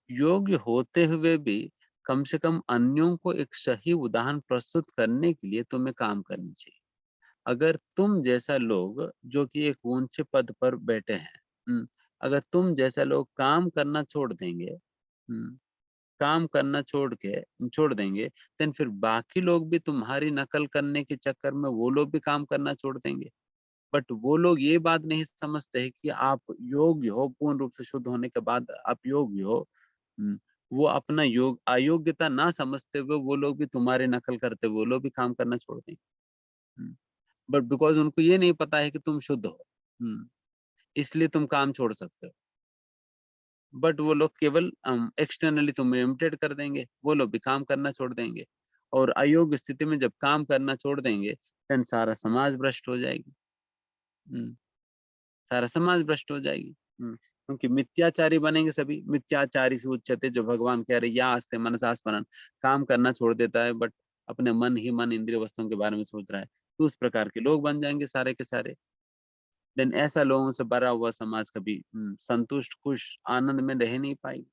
योग्य होते हुए भी कम से कम अन्यों को एक सही उदाहरण प्रस्तुत करने के लिए तुम्हें काम करनी चाहिए। अगर तुम जैसा लोग जो कि एक ऊंचे पद पर बैठे हैं, अगर तुम जैसा लोग काम करना छोड़ देंगे, काम करना छोड़ देंगे, देन फिर बाकी लोग भी तुम्हारी नकल करने के चक्कर में वो लोग भी काम करना छोड़ देंगे। बट वो लोग ये बात नहीं समझते हैं कि आप योग्य हो, पूर्ण रूप से शुद्ध होने के बाद आप योग्य हो। वो अपना अयोग्यता ना समझते हुए वो लोग भी तुम्हारी नकल करते हुए वो लोग भी काम करना छोड़ देंगे। बट बिकॉज़ उनको ये नहीं पता है कि तुम शुद्ध हो। इसलिए तुम काम छोड़ सकते हो। बट वो लोग केवल एक्सटर्नली तुम्हें इमिटेट कर देंगे, वो लोग भी काम करना छोड़ देंगे। और अयोग्य स्थिति में जब काम करना छोड़ देंगे, देन सारा समाज भ्रष्ट हो जाएगी। हुँ, सारा समाज भ्रष्ट हो जाएगी। क्योंकि मिथ्याचारी बनेंगे सभी, मिथ्याचारी से उच्यते, जो भगवान कह रहे हैं, या आस्ते मनसा स्मरण, काम करना छोड़ देता है बट अपने मन ही मन इंद्रिय वस्तुओं के बारे में सोच रहा है, तो उस प्रकार के लोग बन जाएँगे सारे के सारे। देन ऐसा लोगों से भरा हुआ समाज कभी संतुष्ट, खुश, आनंद में रह नहीं पाएगी।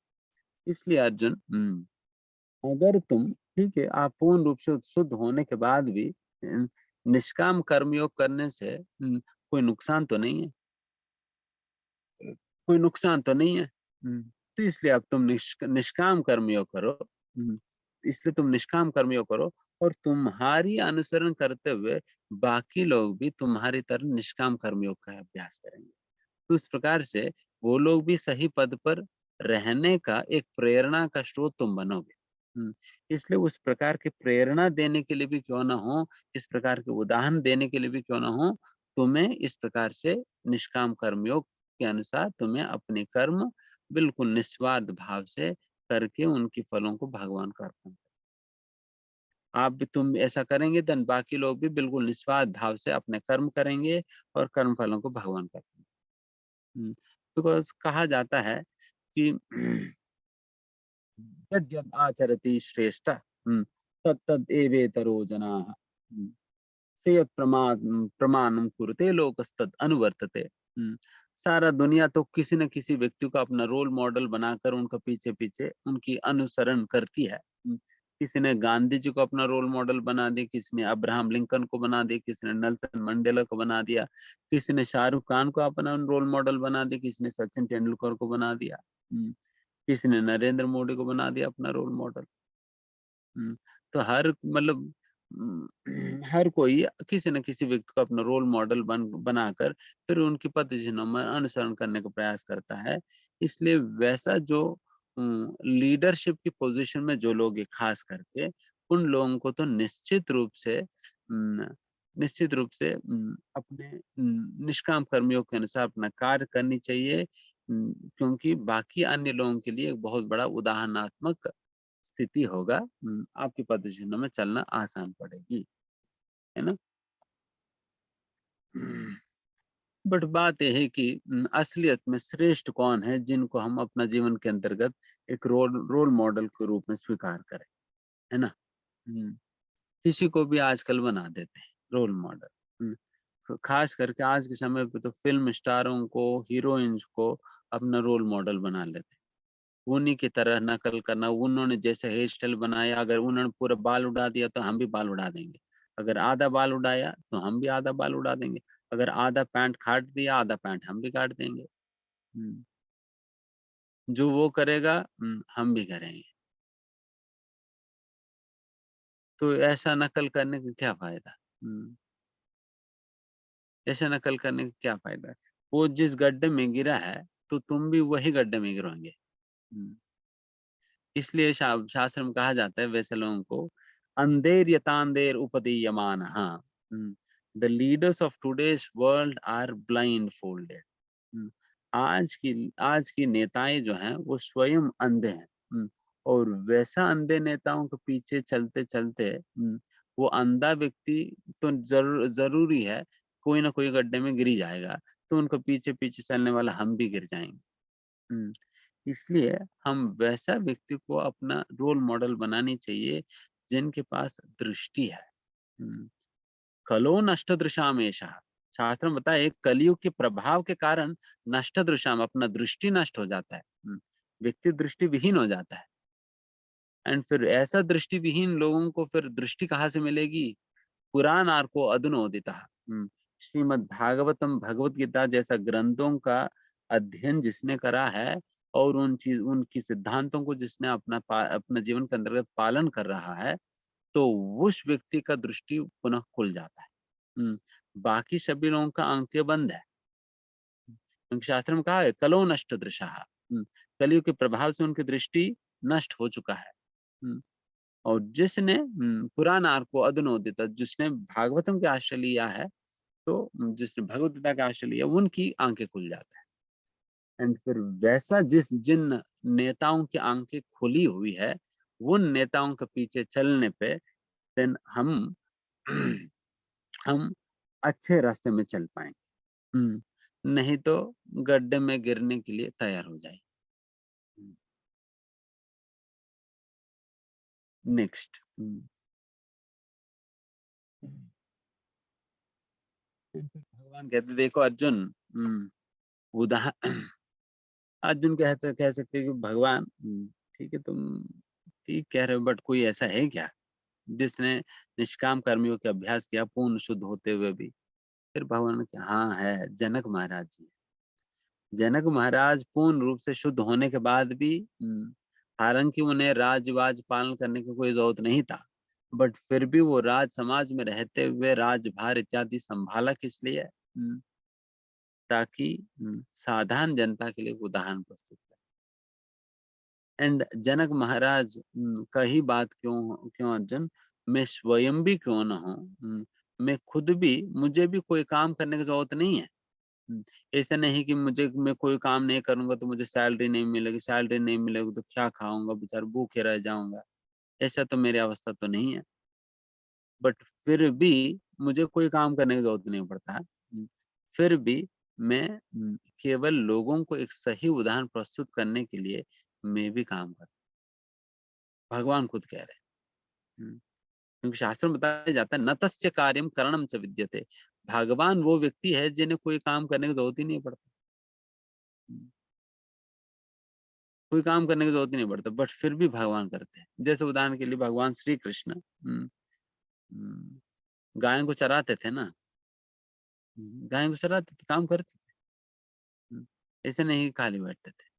इसलिए अर्जुन, अगर तुम, ठीक है, आप पूर्ण रूप से शुद्ध होने के बाद भी निष्काम कर्मयोग करने से कोई नुकसान तो नहीं है, कोई नुकसान तो नहीं है। तो इसलिए अब तुम निष्काम कर्मयोग करो। इसलिए तुम निष्काम कर्मयोग करो और तुम्हारी अनुसरण करते हुए बाकी लोग भी तुम्हारी तरह निष्काम कर्मयोग का अभ्यास करेंगे। तो इस प्रकार से वो लोग भी सही पद पर रहने का एक प्रेरणा का स्रोत तुम बनोगे। इसलिए उस प्रकार की प्रेरणा देने के लिए भी क्यों ना हो, इस प्रकार के उदाहरण देने के लिए भी क्यों ना हो, तुम्हें इस प्रकार से निष्काम कर्मयोग के अनुसार तुम्हें अपने कर्म बिल्कुल निस्वार्थ भाव से करके उनके फलों को भगवान को अर्पण करना। तुम ऐसा करेंगे देन बाकी लोग भी बिल्कुल निस्वार्थ भाव से अपने कर्म करेंगे और कर्म फलों को भगवान का बिकॉज़ कहा जाता है कि यद्यद् आचरति श्रेष्ठः तत्तदेवेतरो जनाः। से यत् प्रमाणम कुरुते लोकस्तद अनुवर्तते। सारा दुनिया तो किसी न किसी व्यक्ति को अपना रोल मॉडल बनाकर उनका पीछे-पीछे उनकी अनुसरण करती है। किसी ने गांधी जी को अपना रोल मॉडल बना दिया, किसी ने अब्राहम लिंकन को बना दिया, किसी ने नेल्सन मंडेला को बना दिया, किसी ने शाहरुख खान को अपना रोल मॉडल बना दिया, किसी ने सचिन तेंदुलकर को बना दिया। किसी ने नरेंद्र मोदी को बना दिया अपना रोल मॉडल। तो हर मतलब हर कोई किसी न किसी व्यक्ति को अपना रोल मॉडल बनाकर फिर उनकी पदचिन्हों में अनुसरण करने का प्रयास करता है। इसलिए वैसा जो लीडरशिप की पोजीशन में जो लोग हैं खास करके, उन लोगों को तो निश्चित रूप से अपने निष्काम कर्मियों के अनुसार अपना कार्य करनी चाहिए। क्योंकि बाकी अन्य लोगों के लिए एक बहुत बड़ा उदाहरणात्मक स्थिति होगा। आपकी पदचिह्नों में चलना आसान पड़ेगी, है ना? बट बात ये है कि असलियत में श्रेष्ठ कौन है जिनको हम अपना जीवन के अंतर्गत एक रोल रोल मॉडल के रूप में स्वीकार करें, है ना? हुँ, किसी को भी आजकल बना देते हैं रोल मॉडल। हुँ, खास करके आज के समय पे तो फ़िल्म स्टारों को, हीरोइन्स को अपना रोल मॉडल बना लेते हैं। उन्हीं की तरह नकल करना, उन्होंने जैसे हेयर स्टाइल बनाया, अगर उन्होंने पूरा बाल उड़ा दिया तो हम भी बाल उड़ा देंगे। अगर आधा बाल उड़ाया तो हम भी आधा बाल उड़ा देंगे। अगर आधा पैंट काट दिया, आधा पैंट हम भी काट देंगे। हुँ, जो वो करेगा हम भी करेंगे। तो ऐसा नकल करने का क्या फ़ायदा? ऐसा नकल करने का क्या फ़ायदा है? वो जिस गड्ढे में गिरा है, तो तुम भी वही गड्ढे में गिरोगे। हुँ। इसलिए शास्त्र में कहा जाता है वैसे लोगों को अंधेर यतांधेर उपदीयमानः। The leaders of today's world are blindfolded. आज की नेताएं जो हैं वो स्वयं अंधे हैं। और वैसा अंधे नेताओं के पीछे चलते चलते वो अंधा व्यक्ति तो जरूरी है कोई ना कोई गड्ढे में गिर ही जाएगा। तो उनको पीछे पीछे चलने वाला हम भी गिर जाएंगे। हुँ। इसलिए हम वैसा व्यक्ति को अपना रोल मॉडल बनानी चाहिए जिनके पास दृष्टि है। हुँ। कलो नष्टदृशाम एषः। शास्त्र में बताया है कलयुग के प्रभाव के कारण नष्टदृशाम अपना दृष्टि नष्ट हो जाता है। व्यक्ति दृष्टि विहीन हो जाता है। एंड फिर ऐसा दृष्टिविहीन लोगों को फिर दृष्टि कहाँ से मिलेगी? पुराणार्को अधुनोदितः। श्रीमद् भागवतम भगवत गीता जैसा ग्रंथों का अध्ययन जिसने करा है और उनकी सिद्धांतों को जिसने अपना जीवन के अंतर्गत पालन कर रहा है, तो उस व्यक्ति का दृष्टि पुनः खुल जाता है। बाकी सभी लोगों का आंखें बंद है। क्योंकि शास्त्र में कहा है कलो नष्ट दृशः। कलयुग के प्रभाव से उनकी दृष्टि नष्ट हो चुका है। हुँ। और जिसने पुराण को अधुनोदित जिसने भागवतम के आश्रय लिया है, तो जिसने भगवत गीता का आश्रय लिया उनकी आंखें खुल जाता है। एंड फिर वैसा जिन नेताओं की आंखें खुली हुई है, उन नेताओं के पीछे चलने पे देन हम अच्छे रास्ते में चल पाएँगे। नहीं तो गड्ढे में गिरने के लिए तैयार हो जाएँ। हुँ, नेक्स्ट। भगवान कहते देखो अर्जुन। उदाह अर्जुन कह सकते हैं कि भगवान ठीक है तुम ठीक कह रहे हो बट कोई ऐसा है क्या जिसने निष्काम कर्मियों के अभ्यास किया पूर्ण शुद्ध होते हुए भी? फिर भगवान ने कहा हाँ है, जनक महाराज जी। जनक महाराज पूर्ण रूप से शुद्ध होने के बाद भी हालांकि उन्हें राजवाज पालन करने की कोई जरूरत नहीं था, बट फिर भी वो राज समाज में रहते हुए राजभार इत्यादि संभाला किस लिए? ताकि साधारण जनता के लिए एक उदाहरण प्रस्तुत एंड जनक महाराज का ही बात क्यों क्यों अर्जुन, मैं स्वयं भी क्यों ना हूँ, मैं खुद भी मुझे भी कोई काम करने की जरूरत नहीं है। ऐसा नहीं कि मुझे मैं कोई काम नहीं करूंगा तो मुझे सैलरी नहीं मिलेगी तो क्या खाऊंगा, बेचारा भूखे रह जाऊंगा। ऐसा तो मेरी अवस्था तो नहीं है। बट फिर भी मुझे कोई काम करने की ज़रूरत नहीं पड़ता है। फिर भी मैं केवल लोगों को एक सही उदाहरण प्रस्तुत करने के लिए मैं भी काम करता हूँ। भगवान खुद कह रहे हैं। क्योंकि शास्त्रों में बताया जाता है न तस्य कार्यम करणम च विद्यते। भगवान वो व्यक्ति है जिन्हें कोई काम करने की ज़रूरत ही नहीं पड़ता। हुँ, कोई काम करने की ज़रूरत ही नहीं पड़ता, बट फिर भी भगवान करते हैं। जैसे उदाहरण के लिए भगवान श्री कृष्ण गायों को चराते थे ना। गायों को चराते थे, काम करते थे। हुँ, ऐसे नहीं खाली बैठते थे।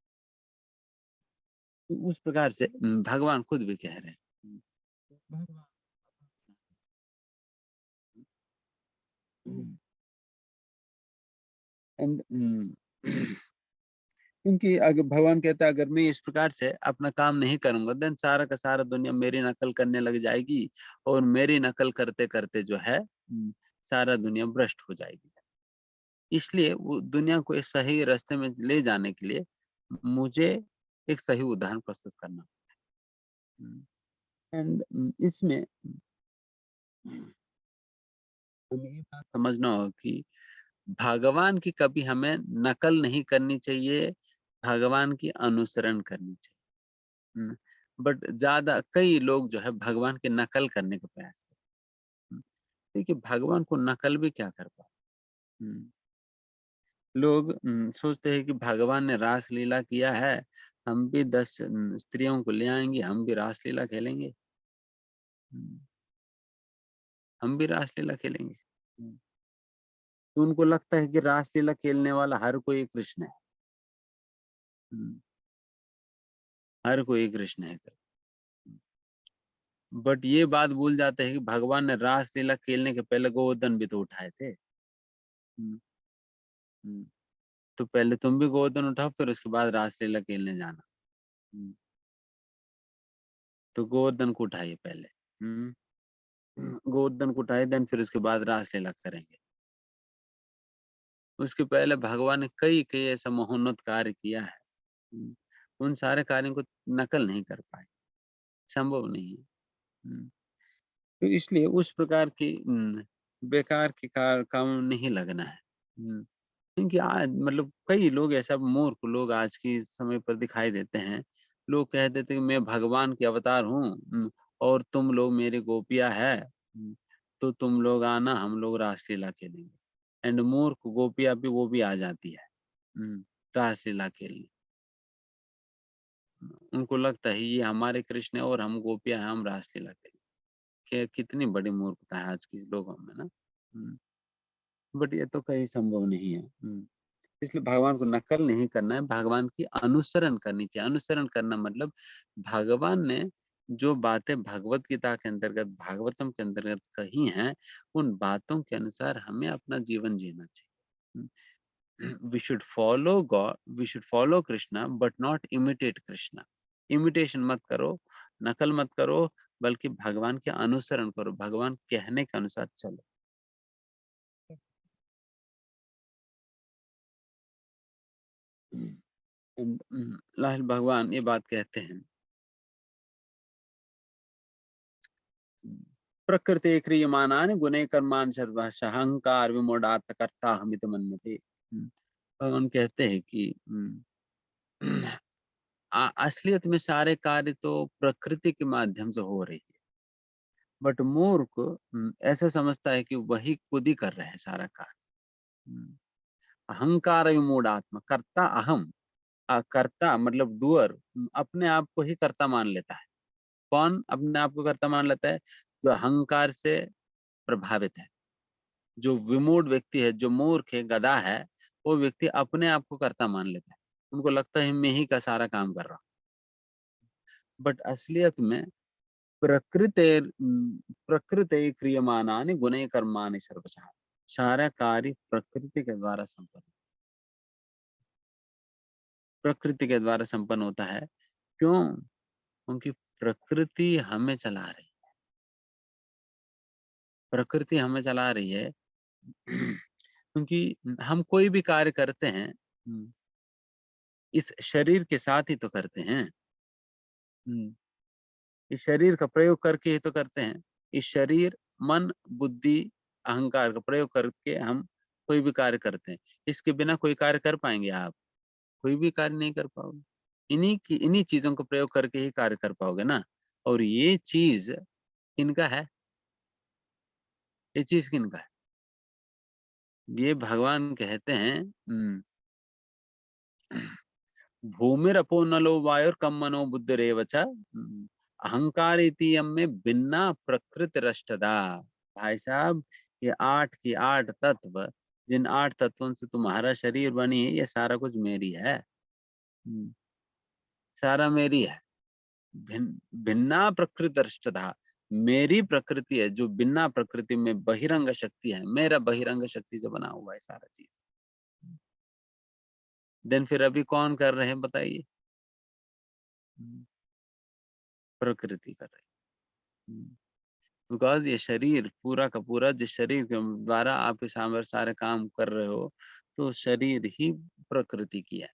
तो उस प्रकार से भगवान खुद भी कह रहे हैं। हुँ, भगवान हुँ, एंड क्योंकि अगर भगवान कहता है अगर मैं इस प्रकार से अपना काम नहीं करूँगा देन सारा का सारा दुनिया मेरी नकल करने लग जाएगी और मेरी नकल करते-करते जो है सारा दुनिया भ्रष्ट हो जाएगी। इसलिए वो दुनिया को एक सही रास्ते में ले जाने के लिए मुझे एक सही उदाहरण प्रस्तुत करना। एंड इसमें हमें ये बात समझना होगा कि भगवान की कभी हमें नकल नहीं करनी चाहिए, भगवान की अनुसरण करनी चाहिए। बट ज़्यादा कई लोग जो है भगवान की नकल करने का प्रयास करते हैं। देखिए भगवान को नकल भी क्या कर पाए। हुँ, लोग सोचते हैं कि भगवान ने रासलीला किया है, हम भी 10 स्त्रियों को ले आएँगे, हम भी रासलीला खेलेंगे। हुँ, हम भी रासलीला खेलेंगे। हुँ, तो उनको लगता है कि रासलीला खेलने वाला हर कोई कृष्ण है। हुँ, हर कोई कृष्ण है। बट ये बात भूल जाते हैं कि भगवान ने रासलीला खेलने के पहले गोवर्धन भी तो उठाए थे। हुँ, हुँ। तो पहले तुम भी गोवर्धन उठाओ फिर उसके बाद रासलीला खेलने जाना। हुँ, तो गोवर्धन को उठाइए पहले। हुँ, गोवर्धन को उठाइए देन फिर उसके बाद रासलीला करेंगे। उसके पहले भगवान ने कई-कई ऐसा महोन्नत कार्य किया है। हुँ, उन सारे कार्यों को नकल नहीं कर पाए, संभव नहीं है। हुँ, तो इसलिए उस प्रकार की बेकार के काम नहीं लगना है। हुँ। क्योंकि आज मतलब कई लोग ऐसा मूर्ख लोग आज के समय पर दिखाई देते हैं। लोग कह देते हैं कि मैं भगवान के अवतार हूँ और तुम लोग मेरी गोपियाँ हैं। तो तुम लोग आना हम लोग रासलीला खेलेंगे। एंड मूर्ख गोपियाँ भी वो भी आ जाती है। हुँ, रासलीला खेलने। उनको लगता है ये हमारे कृष्ण है और हम गोपियाँ हैं, हम रासलीला खेलेंगे। कितनी बड़ी मूर्खता है आज के लोगों में ना। हुँ, बट ये तो कहीं संभव नहीं है। इसलिए भगवान को नकल नहीं करना है, भगवान की अनुसरण करनी चाहिए। अनुसरण करना मतलब भगवान ने जो बातें भगवत गीता के अंतर्गत, भागवतम के अंतर्गत कही हैं, उन बातों के अनुसार हमें अपना जीवन जीना चाहिए। We should follow God, we should follow Krishna but not imitate Krishna. Imitation मत करो, नकल मत करो, बल्कि भगवान के अनुसरण करो, भगवान कहने के अनुसार चलो। लाल भगवान ये बात कहते हैं प्रकृते क्रियमाणानि गुणैः कर्माणि सर्वशः अहंकार विमूढ़ात् कर्ताहमिति मन्यते। भगवान कहते हैं कि असलियत में सारे कार्य तो प्रकृति के माध्यम से हो रही है। बट मूर्ख ऐसा समझता है कि वही खुद ही कर रहे हैं सारा कार्य। हुँ, अहंकार विमूढ़ात्मा कर्ता अहम। कर्ता मतलब डूअर अपने आप को ही कर्ता मान लेता है। कौन अपने आप को कर्ता मान लेता है? जो अहंकार से प्रभावित है। जो विमूढ़ व्यक्ति है, जो मूर्ख है, गधा है, वो व्यक्ति अपने आप को कर्ता मान लेता है। उनको लगता है मैं ही का सारा काम कर रहा हूँ। बट असलियत में प्रकृते क्रियमाणानि गुणैः कर्माणि सर्वशः। सारा कार्य प्रकृति के द्वारा संपन्न होता है। क्यों? क्योंकि प्रकृति हमें चला रही है। प्रकृति हमें चला रही है क्योंकि हम कोई भी कार्य करते हैं, इस शरीर के साथ ही तो करते हैं। हुँ। इस शरीर का प्रयोग करके ही तो करते हैं। इस शरीर मन, बुद्धि, अहंकार का प्रयोग करके हम कोई भी कार्य करते हैं। इसके बिना कोई कार्य कर पाएँगे आप? कोई भी कार्य नहीं कर पाओगे। इन्हीं चीज़ों का प्रयोग करके ही कार्य कर पाओगे ना। और ये चीज़ किनका है? ये चीज़ किनका है? ये भगवान कहते हैं भूमिरपो नलो वायुर्कम मनो बुद्धिरेव च अहंकार इति यम में भिन्ना प्रकृतिरष्टधा। भाई साहब, ये 8 की 8 तत्व, जिन 8 तत्वों से तुम्हारा शरीर बनी है, ये सारा कुछ मेरी है। सारा मेरी है। भिन्ना प्रकृतिरष्टधा, मेरी प्रकृति है जो भिन्ना प्रकृति में बहिरंग शक्ति है, मेरा बहिरंग शक्ति से बना हुआ है सारा चीज़। देन फिर अभी कौन कर रहे हैं बताइए? प्रकृति कर रही है। बिकॉज़ ये शरीर पूरा का पूरा जिस शरीर के द्वारा आप इस सामने सारे काम कर रहे हो, तो शरीर ही प्रकृति की है।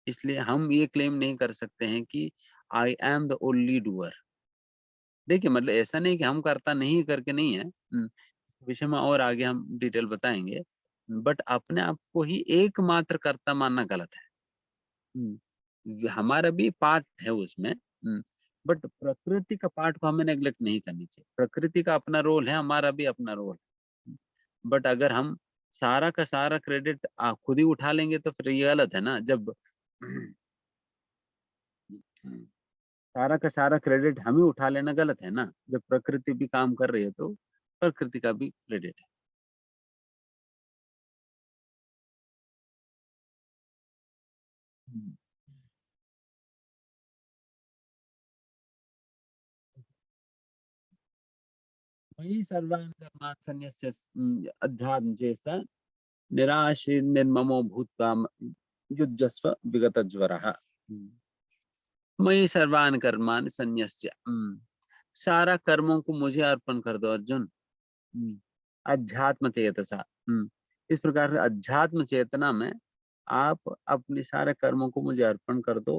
इसलिए हम ये क्लेम नहीं कर सकते हैं कि I am the only doer. देखिए मतलब ऐसा नहीं कि हम कर्ता नहीं करके नहीं है। इस विषय में और आगे हम डिटेल बताएँगे। बट अपने आप को ही एकमात्र कर्ता मानना गलत है। हुँ। हमारा भी पार्ट है उसमें। बट प्रकृति का पार्ट को हमें नेग्लेक्ट नहीं करनी चाहिए। प्रकृति का अपना रोल है, हमारा भी अपना रोल है। बट अगर हम सारा का सारा क्रेडिट खुद ही उठा लेंगे तो फिर ये गलत है ना। जब सारा का सारा क्रेडिट हम ही उठा लेना गलत है ना। जब प्रकृति भी काम कर रही है तो प्रकृति का भी क्रेडिट है। हुँ। मयि सर्वान् कर्मान् सन्न्यस्य अध्यात्म चेतसा निराशि निर्ममो भूत्वा युध्यस्व विगतज्वरः। मयि सर्वान् कर्माणि सन्न्यस्य। सारा कर्मों को मुझे अर्पण कर दो अर्जुन। हुँ, अध्यात्म चेतसा। इस प्रकार से अध्यात्म चेतना में आप अपने सारे कर्मों को मुझे अर्पण कर दो।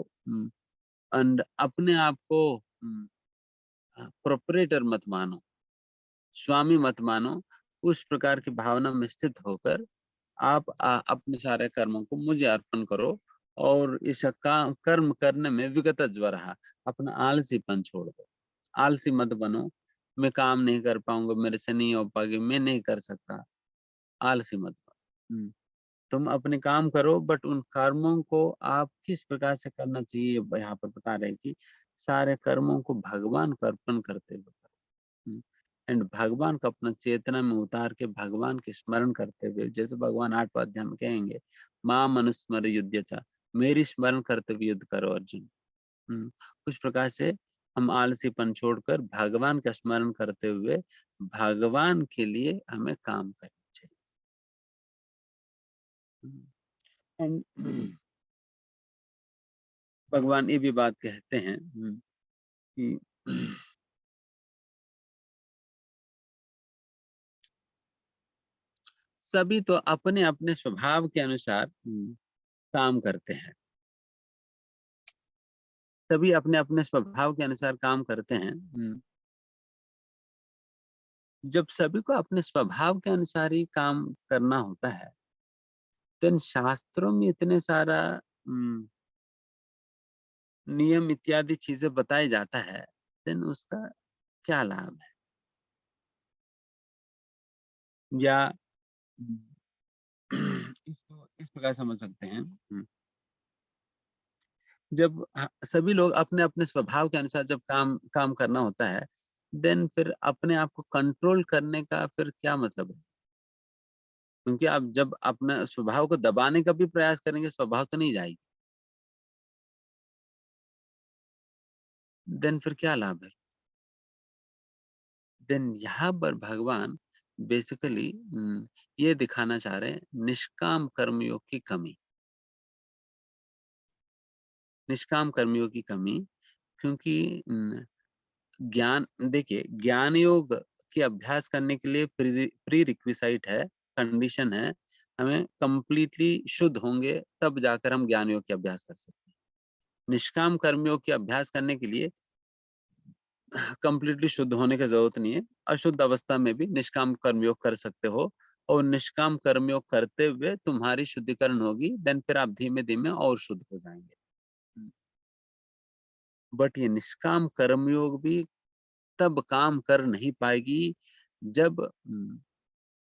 एंड अपने आप को प्रोप्राइटर मत मानो, स्वामी मत मानो। उस प्रकार की भावना में स्थित होकर आप अपने सारे कर्मों को मुझे अर्पण करो और इस कर्म करने में विगत ज्वरः, अपना आलसीपन छोड़ दो। आलसी मत बनो, मैं काम नहीं कर पाऊँगा, मेरे से नहीं हो पाएगी, मैं नहीं कर सकता, आलसी मत बनो। तुम अपने काम करो बट उन कर्मों को आप किस प्रकार से करना चाहिए यहाँ पर बता रहे हैं कि सारे कर्मों को भगवान को अर्पण करते हुए करो। एंड भगवान को अपना चेतना में उतार के भगवान के स्मरण करते हुए, जैसे भगवान 8वाँ अध्याय में कहेंगे, माम अनुस्मर युध्यचा, मेरी स्मरण करते हुए युद्ध करो अर्जुन। उस प्रकार से हम आलसीपन छोड़कर भगवान का स्मरण करते हुए भगवान के लिए हमें काम करना चाहिए। एंड भगवान ये भी बात कहते हैं कि सभी तो अपने-अपने स्वभाव के अनुसार काम करते हैं। सभी अपने-अपने स्वभाव के अनुसार काम करते हैं। जब सभी को अपने स्वभाव के अनुसार ही काम करना होता है, देन शास्त्रों में इतने सारा नियम इत्यादि चीज़ें बताया जाता है, देन उसका क्या लाभ है? या उम, इसको इस प्रकार समझ सकते हैं। जब सभी लोग अपने-अपने स्वभाव के अनुसार जब काम काम करना होता है, देन फिर अपने आप को कंट्रोल करने का फिर क्या मतलब है? क्योंकि आप जब अपना स्वभाव को दबाने का भी प्रयास करेंगे, स्वभाव तो नहीं जाएगी। देन फिर क्या लाभ है? देन यहाँ पर भगवान बेसिकली ये दिखाना चाह रहे हैं निष्काम कर्मियों की कमी। निष्काम कर्मियों की कमी क्योंकि ज्ञान देखिए ज्ञान योग के अभ्यास करने के लिए प्री रिक्विसाइट है, कंडीशन है, हमें कंप्लीटली शुद्ध होंगे तब जाकर हम ज्ञान योग के अभ्यास कर सकते हैं। निष्काम कर्मियों के अभ्यास करने के लिए कंप्लीटली शुद्ध होने की ज़रूरत नहीं है। अशुद्ध अवस्था में भी निष्काम कर्मयोग कर सकते हो और निष्काम कर्मयोग करते हुए तुम्हारी शुद्धिकरण होगी, देन फिर आप धीमे-धीमे और शुद्ध हो जाएँगे। हुँ, बट ये निष्काम कर्मयोग भी तब काम कर नहीं पाएगी जब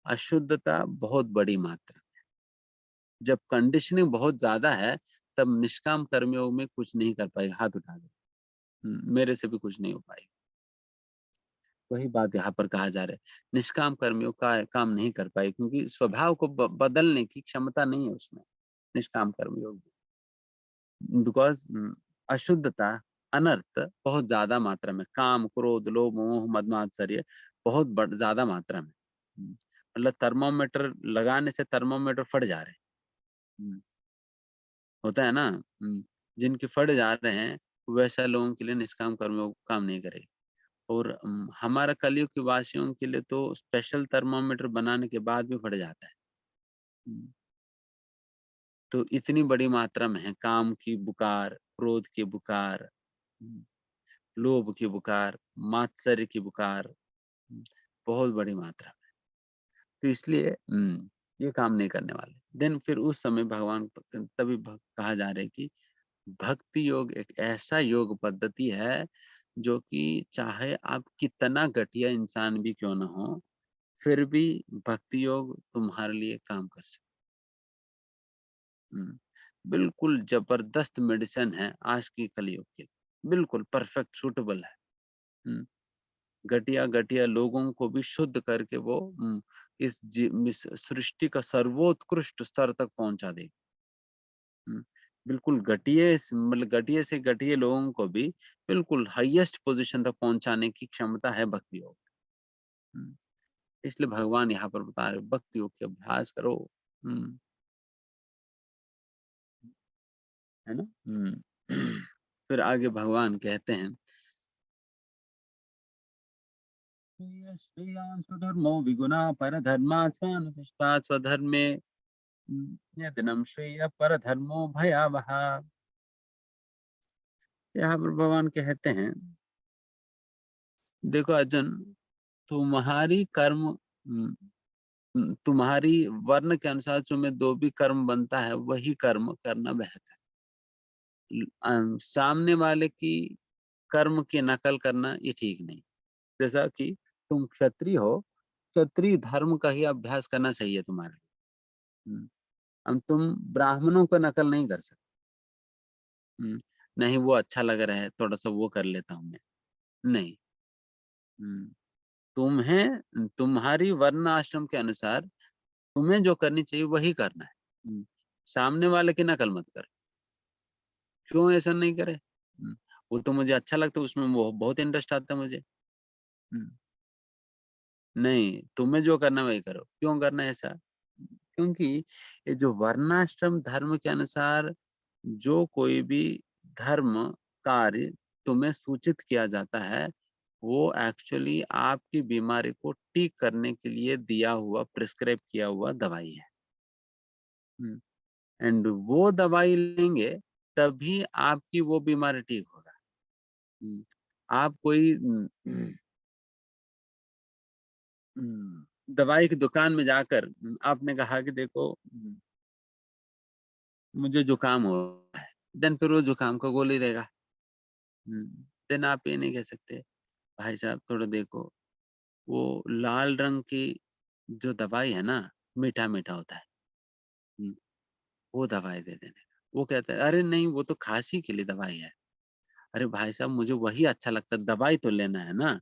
अशुद्धता बहुत बड़ी मात्रा, जब कंडीशनिंग बहुत ज़्यादा है, तब निष्काम कर्मयोग में कुछ नहीं कर पाएगा, हाथ उठा दो। मेरे से भी कुछ नहीं हो पाएगा। वही बात यहाँ पर कहा जा रहा है। निष्काम कर्मियों का काम नहीं कर पाए क्योंकि स्वभाव को बदलने की क्षमता नहीं है उसमें, निष्काम कर्मयोग बिकॉज़ अशुद्धता, अनर्थ बहुत ज़्यादा मात्रा में, काम, क्रोध, लोभ, मोह, मद मात्सर्य बहुत ज़्यादा मात्रा में। मतलब थर्मामीटर लगाने से थर्मामीटर फट जा रहे हैं। होता है ना? जिनके फट जा रहे हैं, वैसे लोगों के लिए निष्काम कर्मयोग काम नहीं करेगा। और हमारा कलयुग के वासियों के लिए तो स्पेशल थर्मामीटर बनाने के बाद भी फट जाता है। हुँ, तो इतनी बड़ी मात्रा में है काम की बुकार, क्रोध की बुकार, हुँ, लोभ की बुकार, मात्सर्य की बुकार, हुँ, बहुत बड़ी मात्रा में। तो इसलिए ये काम नहीं करने वाले। देन फिर उस समय भगवान तभी कहा जा रहा है कि भक्ति योग एक ऐसा योग पद्धति है, जो कि चाहे आप कितना घटिया इंसान भी क्यों ना हो, फिर भी भक्ति योग तुम्हारे लिए काम कर सकता है। बिल्कुल ज़बरदस्त मेडिसिन है आज की कलयुग के लिए। बिल्कुल परफेक्ट सूटेबल है। हुँ, घटिया-घटिया लोगों को भी शुद्ध करके वो इस सृष्टि का सर्वोत्कृष्ट स्तर तक पहुँचा देगी। हुँ, बिल्कुल घटिया मतलब घटिया से घटिया लोगों को भी बिल्कुल हाईएस्ट पोज़ीशन तक पहुँचाने की क्षमता है भक्ति योग। हुँ, इसलिए भगवान यहाँ पर बता रहे भक्ति योग के अभ्यास करो। हुँ। है ना? फिर आगे भगवान कहते हैं, "श्रेयान् स्वधर्मो विगुणः परधर्मात् स्वानुतिष्ठा स्वधर्मे यदनं श्रेयः परधर्मो भयावहः।" यहाँ पर भगवान कहते हैं, देखो अर्जुन, तुम्हारी कर्म तुम्हारी वर्ण के अनुसार तुम्हें जो भी कर्म बनता है, वही कर्म करना बेहतर है। सामने वाले की कर्म की नकल करना ये ठीक नहीं। जैसा कि तुम क्षत्रिय हो, क्षत्रिय धर्म का ही अभ्यास करना सही है तुम्हारे लिए। अब तुम ब्राह्मणों का नकल नहीं कर सकते। नहीं वो अच्छा लग रहा है, थोड़ा-सा वो कर लेता हूँ मैं। नहीं। हुँ, तुम्हारी वर्ण आश्रम के अनुसार तुम्हें जो करनी चाहिए वही करना है। सामने वाले की नकल मत करो। क्यों ऐसा नहीं करे? वो तो मुझे अच्छा लगता है, उसमें वो बहुत इंटरेस्ट आता है मुझे। हुँ, नहीं, तुम्हें जो करना है वही करो। क्यों करना है ऐसा? क्योंकि ये जो वर्णाश्रम धर्म के अनुसार जो कोई भी धर्म कार्य तुम्हें सूचित किया जाता है, वो एक्चुअली आपकी बीमारी को ठीक करने के लिए दिया हुआ प्रिस्क्राइब किया हुआ दवाई है। हुँ, एंड वो दवाई लेंगे तभी आपकी वो बीमारी ठीक होगा। हुँ, आप कोई दवाई की दुकान में जाकर आपने कहा कि देखो मुझे जुकाम हो रहा है, देन फिर वो जुकाम का गोली देगा। हुँ, देन आप ये नहीं कह सकते, भाई साहब थोड़ा देखो, वो लाल रंग की जो दवाई है ना, मीठा-मीठा होता है। हुँ, वो दवाई दे देने का। वो कहता है, "अरे नहीं, वो तो खाँसी के लिए दवाई है।" अरे भाई साहब मुझे वही अच्छा लगता है, दवाई तो लेना है ना।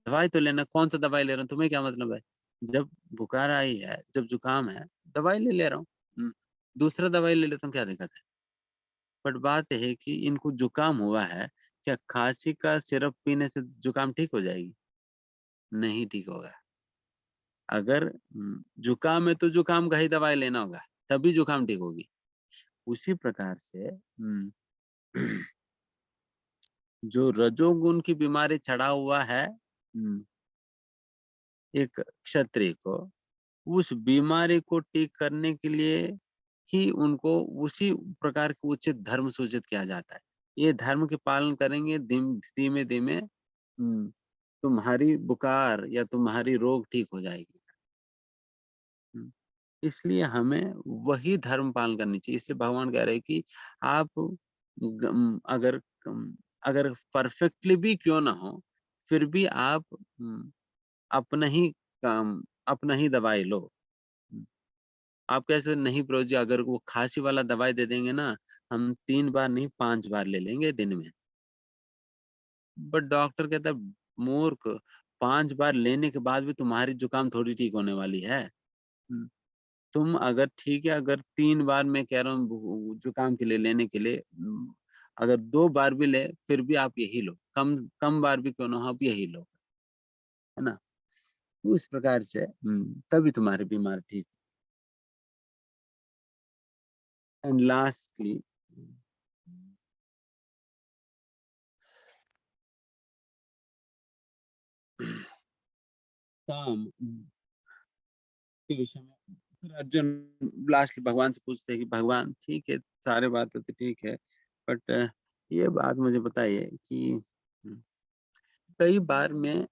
दवाई तो लेना, कौन-सा दवाई ले रहा हूँ, तुम्हें क्या मतलब है? जब बुखार आई है, जब जुकाम है, दवाई ले रहा हूँ। दूसरा दवाई ले लेता हूँ, क्या दिक्कत है? बट बात ये है कि इनको जुकाम हुआ है, क्या खाँसी का सिरप पीने से जुकाम ठीक हो जाएगी? नहीं ठीक होगा। अगर जुकाम है तो जुकाम का ही दवाई लेना होगा, तभी जुकाम ठीक होगी। उसी प्रकार से जो रजोगुण की बीमारी चढ़ा हुआ है एक क्षत्रिय को, उस बीमारी को ठीक करने के लिए ही उनको उसी प्रकार के उचित धर्म सूचित किया जाता है। ये धर्म के पालन करेंगे धीमे-धीमे तुम्हारी बुखार या तुम्हारी रोग ठीक हो जाएगी। हुँ। इसलिए हमें वही धर्म पालन करनी चाहिए। इसलिए भगवान कह रहे हैं कि आप अगर अगर परफेक्टली भी क्यों ना हो, फिर भी आप अपना ही काम अपना ही दवाई लो। हुँ। आप कैसे नहीं ब्रो जी, अगर वो खाँसी वाला दवाई दे देंगे ना, हम 3 बार नहीं 5 बार ले लेंगे दिन में। बट डॉक्टर कहता है मूर्ख, 5 बार लेने के बाद भी तुम्हारी जुकाम थोड़ी ठीक होने वाली है। हुँ। तुम अगर ठीक है, अगर 3 बार मैं कह रहा हूँ जुकाम के लिए लेने के लिए अगर 2 बार भी ले फिर भी आप यही लो। कम कम बार भी क्यों ना हो आप यही लो, है ना? तो इस प्रकार से तभी तुम्हारी बीमारी ठीक। एंड लास्टली काम के विषय में फिर अर्जुन लास्टली भगवान से पूछते हैं कि भगवान ठीक है, सारी बातें तो ठीक है, बट ये बात मुझे बताइए कि कई बार मैं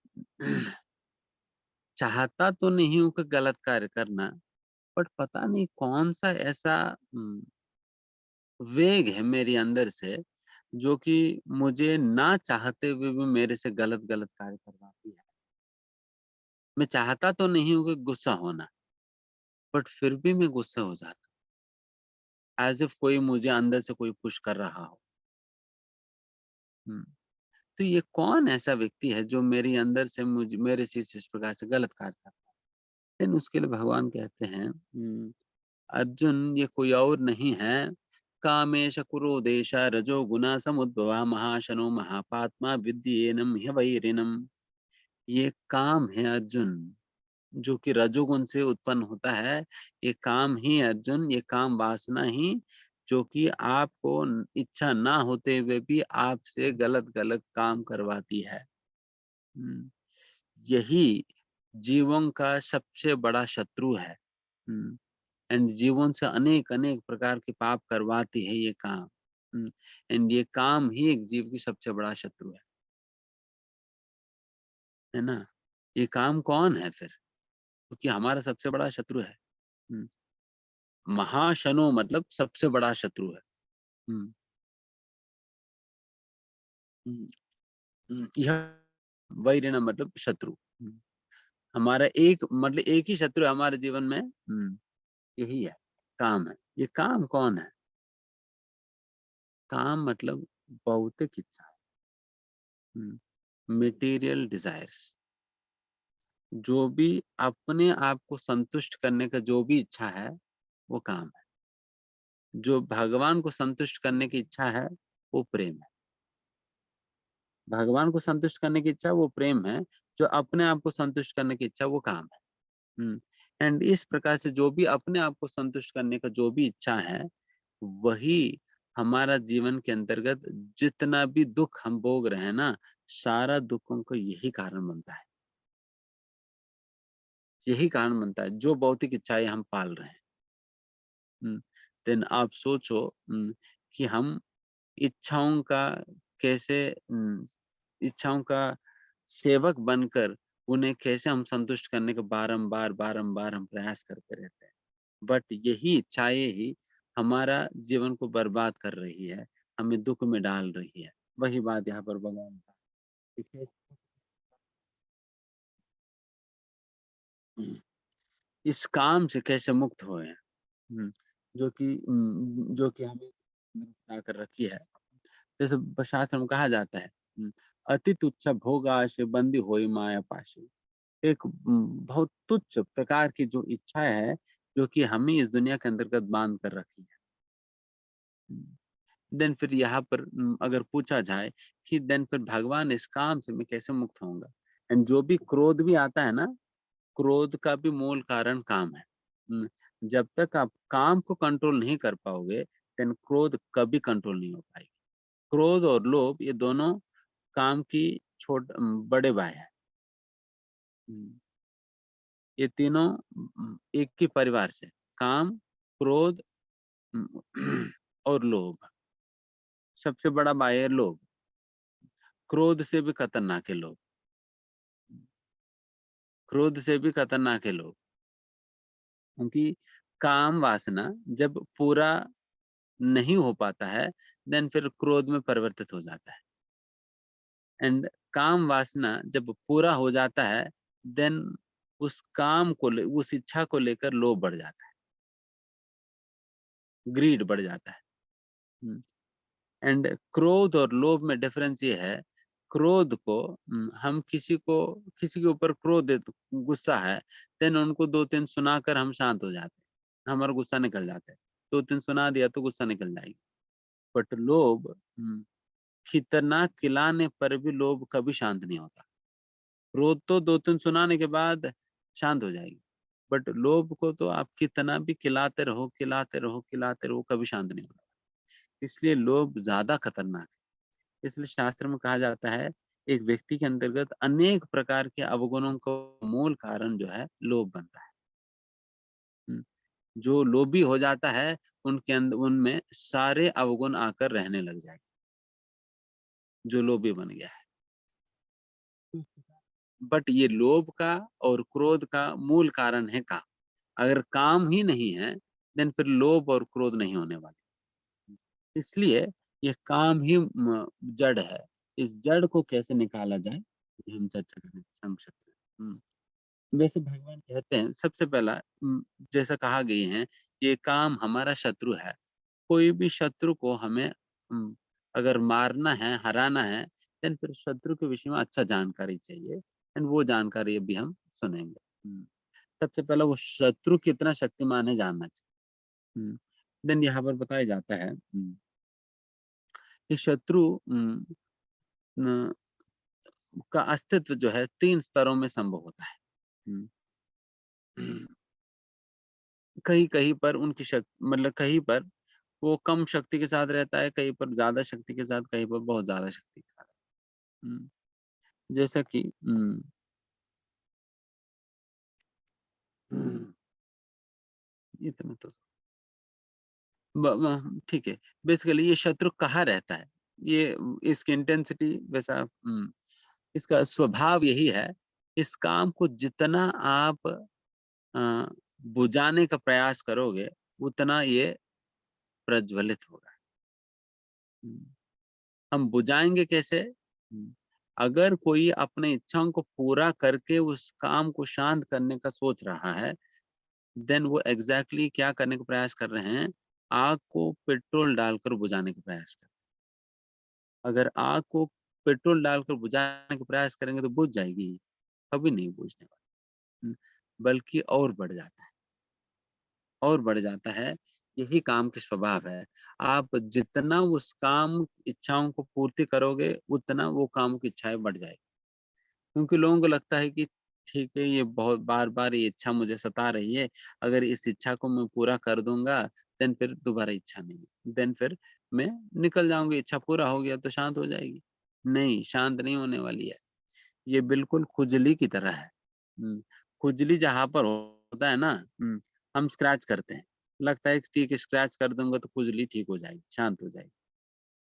चाहता तो नहीं हूँ कि गलत कार्य करना, बट पता नहीं कौन-सा ऐसा वेग है मेरे अंदर से, जो कि मुझे ना चाहते हुए भी मेरे से गलत-गलत कार्य करवाती है। मैं चाहता तो नहीं हूँ कि गुस्सा होना, बट फिर भी मैं गुस्सा हो जाता हूँ, ऐज़ इफ कोई मुझे अंदर से कोई पुश कर रहा हो। हुँ, तो ये कौन ऐसा व्यक्ति है जो मेरे अंदर से मेरे से इस प्रकार से गलत कार्य करता है? देन उसके लिए भगवान कहते हैं अर्जुन ये कोई और नहीं है, कामेश क्रोधेश रजोगुण समुद्भवः महाशनो महापात्मा विद्येनम ह्यवैरिणम। ये काम है अर्जुन, जो कि रजोगुण से उत्पन्न होता है। ये काम ही अर्जुन, ये काम वासना ही जो कि आपको इच्छा ना होते हुए भी आपसे गलत-गलत काम करवाती है। हुँ, यही जीवन का सबसे बड़ा शत्रु है। हुँ। एंड जीवन से अनेक-अनेक प्रकार के पाप करवाती है ये काम। हुँ, एंड ये काम ही एक जीव की सबसे बड़ा शत्रु है ना? ये काम कौन है फिर? क्योंकि हमारा सबसे बड़ा शत्रु है। हुँ, महाशनो मतलब सबसे बड़ा शत्रु है। हुँ, हुँ, यह वैरिण मतलब शत्रु। हमारा एक मतलब एक ही शत्रु है हमारे जीवन में यही है, काम है। ये काम कौन है? काम मतलब भौतिक इच्छा। हुँ, मटेरियल डिज़ायर्स। जो भी अपने आप को संतुष्ट करने का जो भी इच्छा है, वो काम है। जो भगवान को संतुष्ट करने की इच्छा है, वो प्रेम है। भगवान को संतुष्ट करने की इच्छा वो प्रेम है, जो अपने आप को संतुष्ट करने की इच्छा वो काम है। हुँ, एंड इस प्रकार से जो भी अपने आप को संतुष्ट करने का जो भी इच्छा है, वही हमारा जीवन के अंतर्गत जितना भी दुःख हम भोग रहे हैं ना, सारा दुःखों का यही कारण बनता है। यही कारण बनता है, जो भौतिक इच्छाएँ हम पाल रहे हैं। हुँ, देन आप सोचो कि हम इच्छाओं का कैसे इच्छाओं का सेवक बनकर उन्हें कैसे हम संतुष्ट करने का बारंबार हम प्रयास करते रहते हैं। बट यही इच्छाएँ ही हमारा जीवन को बर्बाद कर रही है, हमें दुःख में डाल रही है। वही बात यहाँ पर भगवान का देखिए हुँ, इस काम से कैसे मुक्त होएँ? जो कि हमें बना कर रखी है। जैसे शास्त्र में कहा जाता है अति तुच्छ भोग आशय बंदी होई माया पाशे। एक बहुत तुच्छ प्रकार की जो इच्छा है, जो कि हमें इस दुनिया के अंतर्गत बांध कर रखी है। देन फिर यहाँ पर अगर पूछा जाए कि देन फिर भगवान इस काम से मैं कैसे मुक्त होऊँगा? एंड जो भी क्रोध भी आता है ना, क्रोध का भी मूल कारण काम है। जब तक आप काम को कंट्रोल नहीं कर पाओगे, देन क्रोध कभी कंट्रोल नहीं हो पाएगी। क्रोध और लोभ ये दोनों काम की बड़े भाई हैं। हुँ, ये तीनों एक ही परिवार से काम, क्रोध उम, और लोभ। सबसे बड़ा भाई है लोभ। क्रोध से भी खतरनाक है लोभ। क्रोध से भी खतरनाक है लोभ, क्योंकि काम वासना जब पूरा नहीं हो पाता है, देन फिर क्रोध में परिवर्तित हो जाता है। एंड काम वासना जब पूरा हो जाता है, देन उस इच्छा को लेकर लोभ बढ़ जाता है, ग्रीड बढ़ जाता है। हुँ। एंड क्रोध और लोभ में डिफरेंस ये है, क्रोध को हम किसी के ऊपर क्रोध है, तो गुस्सा है, देन उनको 2-3 सुनाकर हम शांत हो जाते हैं, हमारा गुस्सा निकल जाता है। 2-3 सुना दिया तो गुस्सा निकल जाएगी। बट लोभ कितना खिलाने पर भी लोभ कभी शांत नहीं होता। क्रोध तो 2-3 सुनाने के बाद शांत हो जाएगी, बट लोभ को तो आप कितना भी खिलाते रहो, खिलाते रहो, खिलाते रहो, कभी शांत नहीं होगा। इसलिए लोभ ज़्यादा खतरनाक है। इसलिए शास्त्र में कहा जाता है, एक व्यक्ति के अंतर्गत अनेक प्रकार के अवगुणों को मूल कारण जो है लोभ बनता है। हुँ, जो लोभी हो जाता है, उनमें सारे अवगुण आकर रहने लग जाएँगे, जो लोभी बन गया है। बट ये लोभ का और क्रोध का मूल कारण है काम। अगर काम ही नहीं है, देन फिर लोभ और क्रोध नहीं होने वाले। इसलिए ये काम ही जड़ है। इस जड़ को कैसे निकाला जाए, ये हम चर्चा करेंगे संक्षिप्त में। वैसे भगवान कहते हैं सबसे पहला जैसा कहा गई है, ये काम हमारा शत्रु है। कोई भी शत्रु को हमें अगर मारना है, हराना है, देन फिर शत्रु के विषय में अच्छा जानकारी चाहिए एंड वो जानकारी अभी हम सुनेंगे। सबसे पहला वो शत्रु कितना शक्तिमान है जानना चाहिए। देन यहाँ पर बताया जाता है कि शत्रु न का अस्तित्व जो है 3 स्तरों में संभव होता है। हुँ। कहीं-कहीं पर उनकी मतलब कहीं पर वो कम शक्ति के साथ रहता है, कहीं पर ज़्यादा शक्ति के साथ, कहीं पर बहुत ज़्यादा शक्ति के साथ। हुँ, जैसा कि हुँ, इतना तो ब ब ठीक है। बेसिकली ये शत्रु कहाँ रहता है? ये इसकी इंटेंसिटी वैसा इसका स्वभाव यही है, इस काम को जितना आप अ, बुझाने का प्रयास करोगे, उतना ये प्रज्वलित होगा। हुँ। हम बुझाएँगे कैसे? अगर कोई अपनी इच्छाओं को पूरा करके उस काम को शांत करने का सोच रहा है, देन वो एग्ज़ैक्टली क्या करने का प्रयास कर रहे हैं? आग को पेट्रोल डालकर बुझाने का प्रयास कर। अगर आग को पेट्रोल डालकर बुझाने का प्रयास करेंगे तो बुझ जाएगी, कभी नहीं बुझने वाली। बल्कि और बढ़ जाता है। और बढ़ जाता है, यही काम के स्वभाव है। आप जितना उस काम इच्छाओं को पूर्ति करोगे, उतना वो काम की इच्छाएँ बढ़ जाएगी। क्योंकि लोगों को लगता है कि ठीक है, ये बहुत बार-बार ये इच्छा मुझे सता रही है, अगर इस इच्छा को मैं पूरा कर दूँगा, देन फिर दोबारा इच्छा नहीं है। देन फिर मैं निकल जाऊँगी, इच्छा पूरा हो गया तो शांत हो जाएगी। नहीं, शांत नहीं होने वाली है। ये बिल्कुल खुजली की तरह है। हुँ, खुजली जहाँ पर होता है ना हम स्क्रैच करते हैं। लगता है कि ठीक है स्क्रैच कर दूँगा तो खुजली ठीक हो जाएगी, शांत हो जाएगी।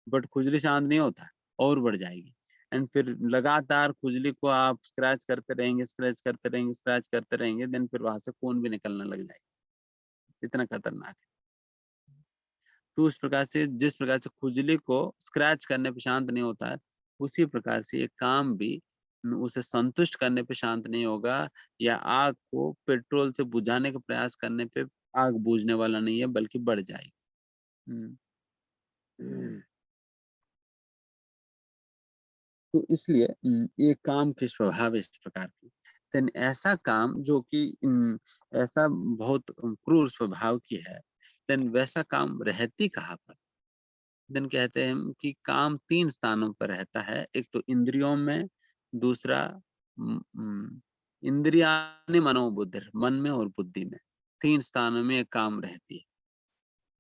बट खुजली शांत नहीं होता, और बढ़ जाएगी। एंड फिर लगातार खुजली को आप स्क्रैच करते रहेंगे, स्क्रैच करते रहेंगे, स्क्रैच करते रहेंगे, देन फिर वहाँ से खून भी निकलने लग जाएगा। इतना खतरनाक है। तो उस प्रकार से जिस प्रकार से खुजली को स्क्रैच करने पे शांत नहीं होता है, उसी प्रकार से ये काम भी उसे संतुष्ट करने पे शांत नहीं होगा या आग को पेट्रोल से बुझाने का प्रयास करने पे आग बुझने वाला नहीं है बल्कि बढ़ जाएगी। हुँ। हुँ। तो इसलिए ये काम के स्वभाव है इस प्रकार की। देन ऐसा काम जो कि ऐसा बहुत क्रूर स्वभाव की है, देन वैसा काम रहती कहाँ पर? देन कहते हैं हम कि काम 3 स्थानों पर रहता है। एक तो इंद्रियों में, दूसरा इंद्रियाणि मनोबुद्धिर मन में और बुद्धि में। 3 स्थानों में ये काम रहती है।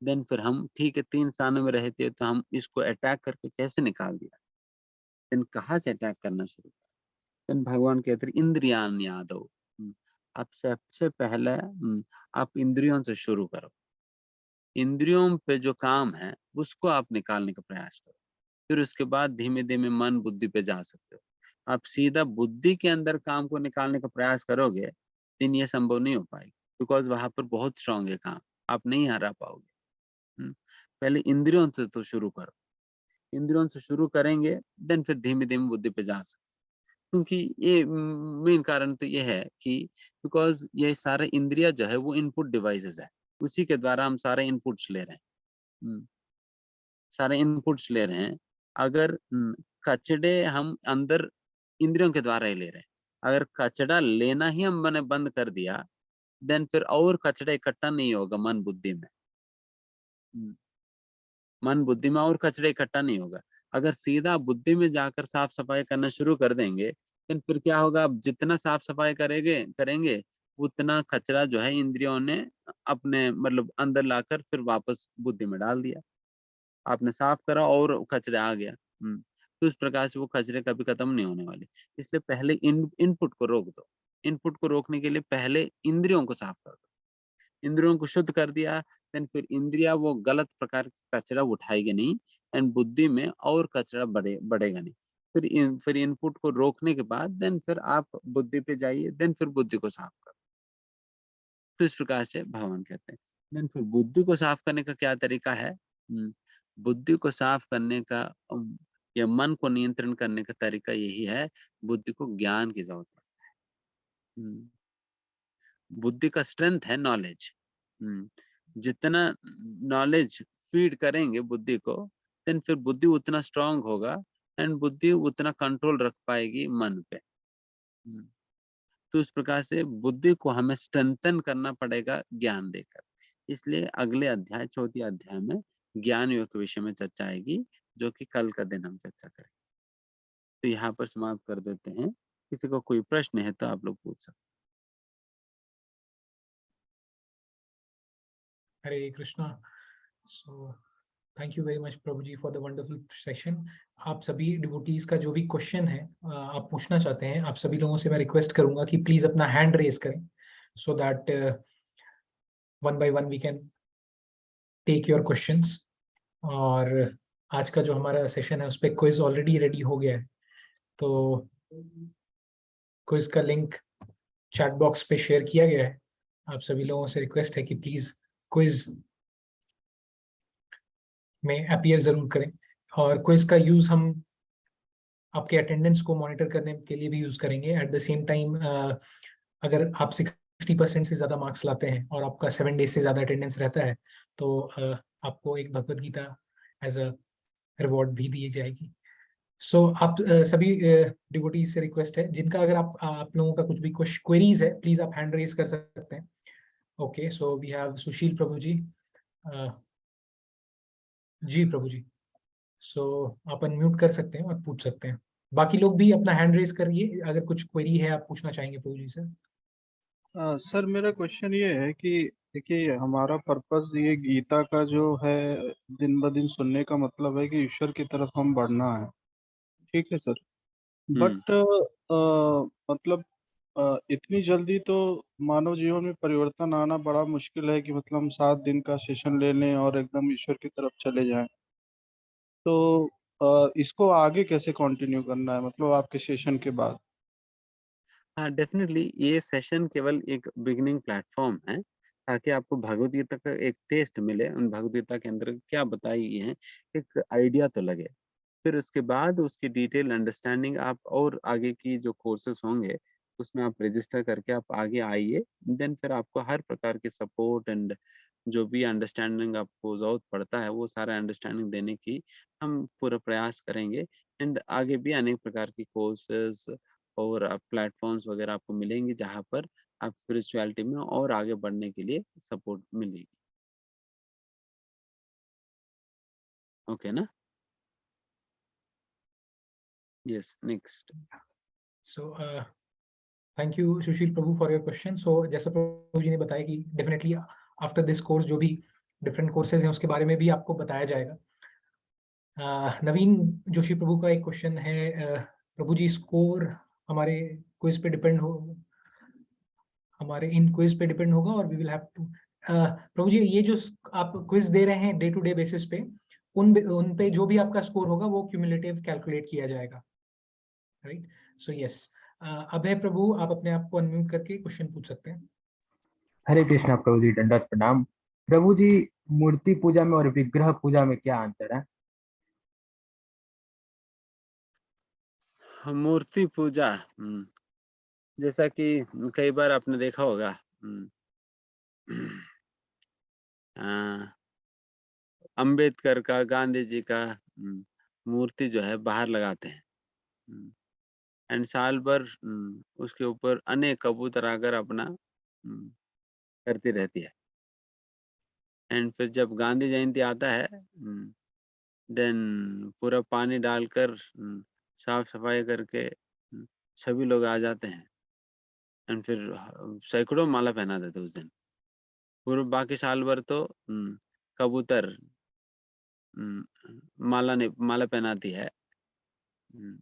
देन फिर हम ठीक है 3 स्थानों में रहती है तो हम इसको अटैक करके कैसे निकाल दिया? देन कहाँ से अटैक करना शुरू देन भगवान कहते हैं इंद्रियान यादव आप सबसे पहले आप इंद्रियों से शुरू करो। इंद्रियों पे जो काम है उसको आप निकालने का प्रयास करो। फिर उसके बाद धीमे-धीमे मन बुद्धि पे जा सकते हो। आप सीधा बुद्धि के अंदर काम को निकालने का प्रयास करोगे, लेकिन ये संभव नहीं हो पाएगी, बिकॉज़ वहाँ पर बहुत स्ट्रॉन्ग है काम, आप नहीं हरा पाओगे। हुँ, पहले इंद्रियों से तो शुरू करो, इंद्रियों से शुरू करेंगे, देन फिर धीमे-धीमे बुद्धि पे जा सकते, क्योंकि ये मेन कारण तो ये है कि बिकॉज़ ये सारे इंद्रिय जो है वो इनपुट डिवाइसेज़ है, उसी के द्वारा हम सारे इनपुट्स ले रहे हैं। हुँ, सारे इनपुट्स ले रहे हैं। अगर कचड़े हम अंदर इंद्रियों के द्वारा ही ले रहे हैं। अगर कचड़ा लेना ही हमने बंद कर दिया, देन फिर और कचड़ा इकट्ठा नहीं होगा मन बुद्धि में। हुँ, मन बुद्धि में और कचड़ा इकट्ठा नहीं होगा। अगर सीधा बुद्धि में जाकर साफ-सफाई करना शुरू कर देंगे, देन फिर क्या होगा, आप जितना साफ-सफाई करेंगे, उतना कचरा जो है इंद्रियों ने अपने मतलब अंदर लाकर फिर वापस बुद्धि में डाल दिया। आपने साफ करा और कचरा आ गया। तो इस प्रकार से वो कचरे कभी खत्म नहीं होने वाले। इसलिए पहले इनपुट को रोक दो। इनपुट को रोकने के लिए पहले इंद्रियों को साफ कर दो। इंद्रियों को शुद्ध कर दिया, देन फिर इंद्रियाँ वो गलत प्रकार का कचरा उठाएगी नहीं, एंड बुद्धि में और कचरा बढ़ेगा नहीं। फिर इनपुट को रोकने के बाद देन फिर आप बुद्धि पे जाइए, देन फिर बुद्धि को साफ करो। तो इस प्रकार से भगवान कहते हैं। देन फिर बुद्धि को साफ करने का क्या तरीका है? बुद्धि को साफ करने का या मन को नियंत्रण करने का तरीका यही है, बुद्धि को ज्ञान की ज़रूरत है। बुद्धि का स्ट्रेंथ है नॉलेज। हुँ, जितना नॉलेज फीड करेंगे बुद्धि को, देन फिर बुद्धि उतना स्ट्रॉन्ग होगा एंड बुद्धि उतना कंट्रोल रख पाएगी मन पे। हुँ, तो इस प्रकार से बुद्धि को हमें स्ट्रेंथन करना पड़ेगा ज्ञान देकर। इसलिए अगले अध्याय, चौथे अध्याय में ज्ञान योग के विषय में चर्चा आएगी, जो कि कल का दिन हम चर्चा करेंगे। तो यहाँ पर समाप्त कर देते हैं। किसी को कोई प्रश्न है तो आप लोग पूछ सकते Hare Krishna. So thank you very much prabhu ji for the wonderful session. आप सभी डिवोटीज का जो भी क्वेश्चन है आप पूछना चाहते हैं, आप सभी लोगों से मैं रिक्वेस्ट करूंगा कि प्लीज अपना हैंड रेज करें, so that one by one we can take your questions. और आज का जो हमारा सेशन है उस पर क्विज ऑलरेडी रेडी हो गया है, तो क्विज का लिंक चैट बॉक्स पे शेयर किया गया है। आप सभी लोगों से रिक्वेस्ट है कि प्लीज क्विज में अपीयर जरूर करें। और क्विज का यूज हम आपके अटेंडेंस को मॉनिटर करने के लिए भी यूज करेंगे। एट द सेम टाइम अगर आप 60% से ज्यादा मार्क्स लाते हैं और आपका 7 डेज से ज्यादा अटेंडेंस रहता है, तो आपको एक Bhagavad Gita as a reward भी दी जाएगी। सो आप सभी डिवोटीज से रिक्वेस्ट है, जिनका अगर आप लोगों का कुछ भी क्वेरीज है, प्लीज आप हैंड रेज कर सकते हैं। ओके, सो वी हैव सुशील प्रभु जी। जी प्रभु जी, सो आप अनम्यूट कर सकते हैं और पूछ सकते हैं। बाकी लोग भी अपना हैंड रेज करिए, अगर कुछ क्वेरी है आप पूछना चाहेंगे प्रभु जी से। सर मेरा क्वेश्चन ये है कि देखिए हमारा पर्पस ये गीता का जो है दिन ब दिन सुनने का मतलब है कि ईश्वर की तरफ हम बढ़ना है, ठीक है सर। हैं। बट मतलब इतनी जल्दी तो मानव जीवन में परिवर्तन आना बड़ा मुश्किल है कि मतलब हम 7 दिन का सेशन ले लें और एकदम ईश्वर की तरफ चले जाएं। तो इसको आगे कैसे कंटिन्यू करना है, मतलब आपके सेशन के बाद? हाँ, डेफ़िनेटली ये सेशन केवल एक बिगिनिंग प्लेटफ़ॉर्म है, ताकि आपको भगवद गीता का एक टेस्ट मिले, उन भगवद गीता के अंदर क्या बताई गई है, एक आइडिया तो लगे। फिर उसके बाद उसकी डिटेल अंडरस्टैंडिंग आप और आगे की जो कोर्सेज़ होंगे, उसमें आप रजिस्टर करके आप आगे आइए, देन फिर आपको हर प्रकार के सपोर्ट एंड जो भी अंडरस्टैंडिंग आपको ज़रूरत पड़ता है, वो सारा अंडरस्टैंडिंग देने की हम पूरा प्रयास करेंगे एंड आगे भी अनेक प्रकार की कोर्सेज़ और प्लेटफ़ॉर्म्स वगैरह आपको मिलेंगी, जहाँ पर आप स्पिरिचुअलिटी में और आगे बढ़ने के लिए सपोर्ट मिलेगी। ओके ना? Yes, next. So thank you Sushil prabhu for your question. So जैसा प्रभु जी ने बताया कि डेफिनेटली आफ्टर दिस कोर्स जो भी डिफरेंट कोर्सेज हैं उसके बारे में भी आपको बताया जाएगा। नवीन जोशी प्रभु का एक क्वेश्चन है, प्रभु जी स्कोर हमारे क्विज पे डिपेंड हो, हमारे इन क्विज पे डिपेंड होगा और वी विल हैव टू, प्रभु जी ये जो आप क्विज दे रहे हैं डे टू डे बेसिस पे, उन पे जो भी आपका स्कोर होगा वो क्यूमुलेटिव कैलकुलेट किया जाएगा, राइट? सो यस, अभय प्रभु, आप अपने आप को अनम्यूट करके क्वेश्चन पूछ सकते हैं। हरे कृष्णा प्रभु जी, दंडवत प्रणाम। प्रभु जी, मूर्ति पूजा में और विग्रह पूजा में क्या अंतर है? मूर्ति पूजा, जैसा कि कई बार आपने देखा होगा, अंबेडकर का, गांधी जी का मूर्ति जो है बाहर लगाते हैं, एंड साल भर उसके ऊपर अनेक कबूतर आकर अपना करती रहती है। एंड फिर जब गांधी जयंती आता है, देन पूरा पानी डालकर साफ सफाई करके सभी लोग आ जाते हैं, एंड फिर सैकड़ों माला पहना देते उस दिन। पूरे बाकी साल भर तो कबूतर माला पहनाती है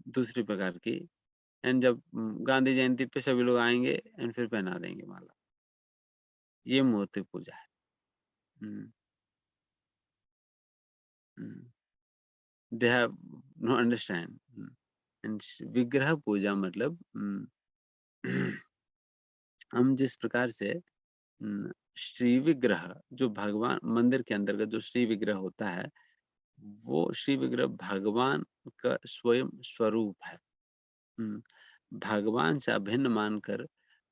दूसरी प्रकार की, एंड जब गांधी जयंती पे सभी लोग आएंगे एंड फिर पहना देंगे माला। ये मूर्ति पूजा है। They have no understand. And विग्रह पूजा मतलब हम जिस प्रकार से श्री विग्रह, जो भगवान मंदिर के अंतर्गत जो श्री विग्रह होता है, वो श्री विग्रह भगवान का स्वयं स्वरूप है। भगवान से अभिन्न मानकर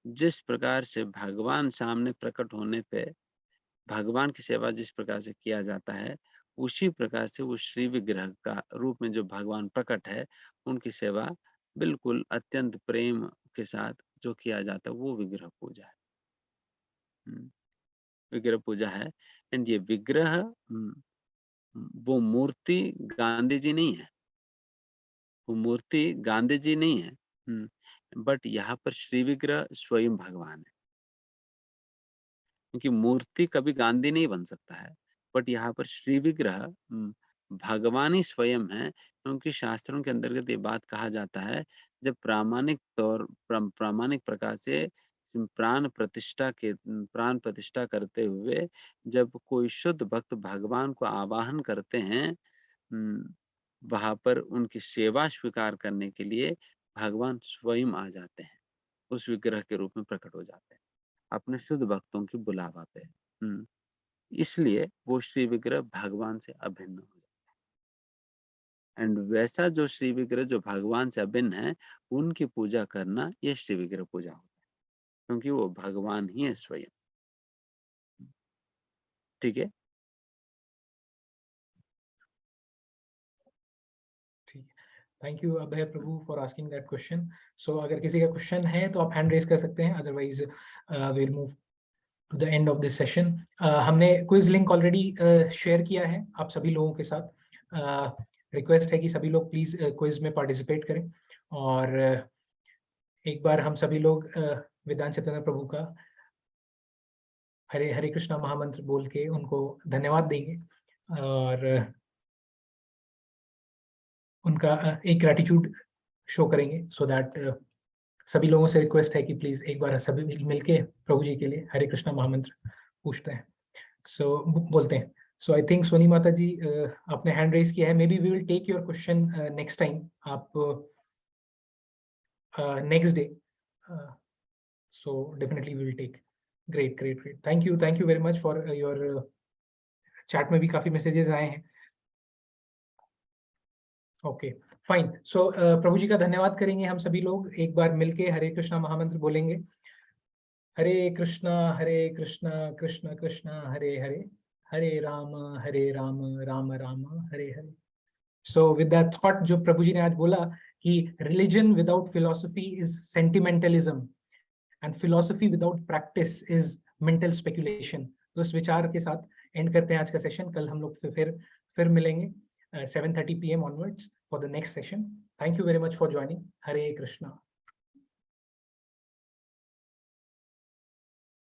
जिस प्रकार से भगवान सामने प्रकट होने पे भगवान की सेवा जिस प्रकार से किया जाता है, उसी प्रकार से वो श्री विग्रह का रूप में जो भगवान प्रकट है, उनकी सेवा बिल्कुल अत्यंत प्रेम के साथ जो किया जाता है, वो विग्रह पूजा है। विग्रह पूजा है। एंड ये विग्रह, वो मूर्ति गांधी जी नहीं है, वो मूर्ति गांधी जी नहीं है, बट यहाँ पर श्री विग्रह स्वयं भगवान है। क्योंकि मूर्ति कभी गांधी नहीं बन सकता है, बट यहाँ पर श्री विग्रह भगवान ही स्वयं है। क्योंकि शास्त्रों के अंतर्गत ये बात कहा जाता है, जब प्रामाणिक प्रकार से प्राण प्रतिष्ठा करते हुए जब कोई शुद्ध भक्त भगवान को आवाहन करते हैं, वहां पर उनकी सेवा स्वीकार करने के लिए भगवान स्वयं आ जाते हैं, उस विग्रह के रूप में प्रकट हो जाते हैं अपने शुद्ध भक्तों की बुलावा पे। इसलिए वो श्री विग्रह भगवान से अभिन्न हो जाता है। एंड वैसा जो श्री विग्रह जो भगवान से अभिन्न है, उनकी पूजा करना ये श्री विग्रह पूजा होता है, क्योंकि वो भगवान ही है स्वयं। ठीक है। Thank you Abhay prabhu for asking that question. So अगर किसी का क्वेश्चन है तो आप हैंड रेज कर सकते हैं, otherwise will move to the end of this session. हमने क्विज लिंक ऑलरेडी शेयर किया है आप सभी लोगों के साथ। रिक्वेस्ट है कि सभी लोग प्लीज क्विज में पार्टिसिपेट करें, और एक बार हम सभी लोग वेदांत चैतन्य प्रभु का हरे हरे कृष्णा महामंत्र बोल के उनको धन्यवाद देंगे, और उनका एक ग्रैटिट्यूड शो करेंगे, सो दैट सभी लोगों से रिक्वेस्ट है कि प्लीज एक बार सभी मिलके प्रभु जी के लिए हरे कृष्णा महामंत्र पूछते हैं। सो बोलते हैं। सो आई थिंक सोनी माता जी आपने हैंड रेज किया है, maybe we will take your question next time, आप next day, so definitely we will take. Great, thank you very much for your chat में भी काफी मैसेजेस आए हैं। Okay fine. सो प्रभु जी का धन्यवाद करेंगे हम सभी लोग, एक बार मिलके हरे कृष्णा महामंत्र बोलेंगे। Hare Krishna Krishna Krishna Hare Hare, Hare Ram Ram Ram Hare Hare. So with that thought, जो प्रभु जी ने आज बोला कि religion without philosophy is sentimentalism and philosophy without practice is mental speculation, तो इस विचार के साथ एंड करते हैं आज का सेशन। कल हम लोग फिर मिलेंगे 7:30 PM onwards for the next session. Thank you very much for joining. Hare Krishna.